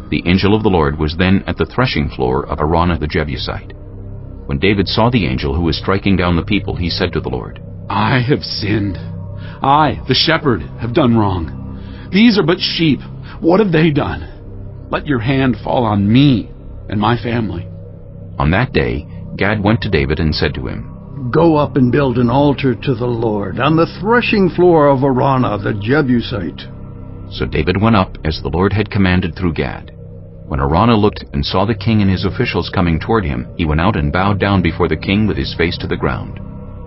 Speaker 1: The angel of the Lord was then at the threshing floor of Araunah the Jebusite. When David saw the angel who was striking down the people, he said to the Lord,
Speaker 2: I have sinned. I, the shepherd, have done wrong. These are but sheep. What have they done? Let your hand fall on me and my family.
Speaker 1: On that day, Gad went to David and said to him,
Speaker 8: Go up and build an altar to the Lord on the threshing floor of Araunah the Jebusite.
Speaker 1: So David went up as the Lord had commanded through Gad. When Araunah looked and saw the king and his officials coming toward him, he went out and bowed down before the king with his face to the ground.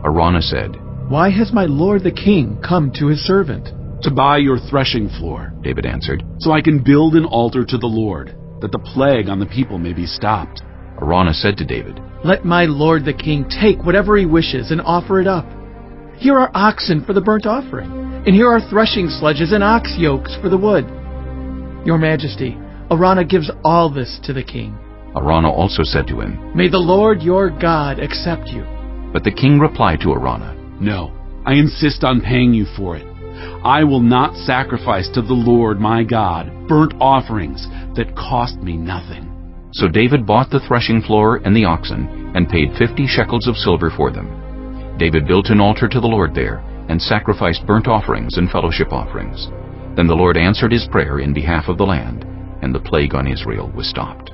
Speaker 1: Araunah said,
Speaker 12: Why has my lord the king come to his servant?
Speaker 2: To buy your threshing floor,
Speaker 1: David answered,
Speaker 2: so I can build an altar to the Lord, that the plague on the people may be stopped.
Speaker 1: Araunah said to David,
Speaker 12: Let my lord the king take whatever he wishes and offer it up. Here are oxen for the burnt offering, and here are threshing sledges and ox yokes for the wood. Your Majesty, Araunah gives all this to the king.
Speaker 1: Araunah also said to him,
Speaker 12: May the Lord your God accept you.
Speaker 1: But the king replied to Araunah,
Speaker 2: "No, I insist on paying you for it. I will not sacrifice to the Lord my God burnt offerings that cost me nothing."
Speaker 1: So David bought the threshing floor and the oxen, and paid 50 shekels of silver for them. David built an altar to the Lord there, and sacrificed burnt offerings and fellowship offerings. Then the Lord answered his prayer in behalf of the land, and the plague on Israel was stopped.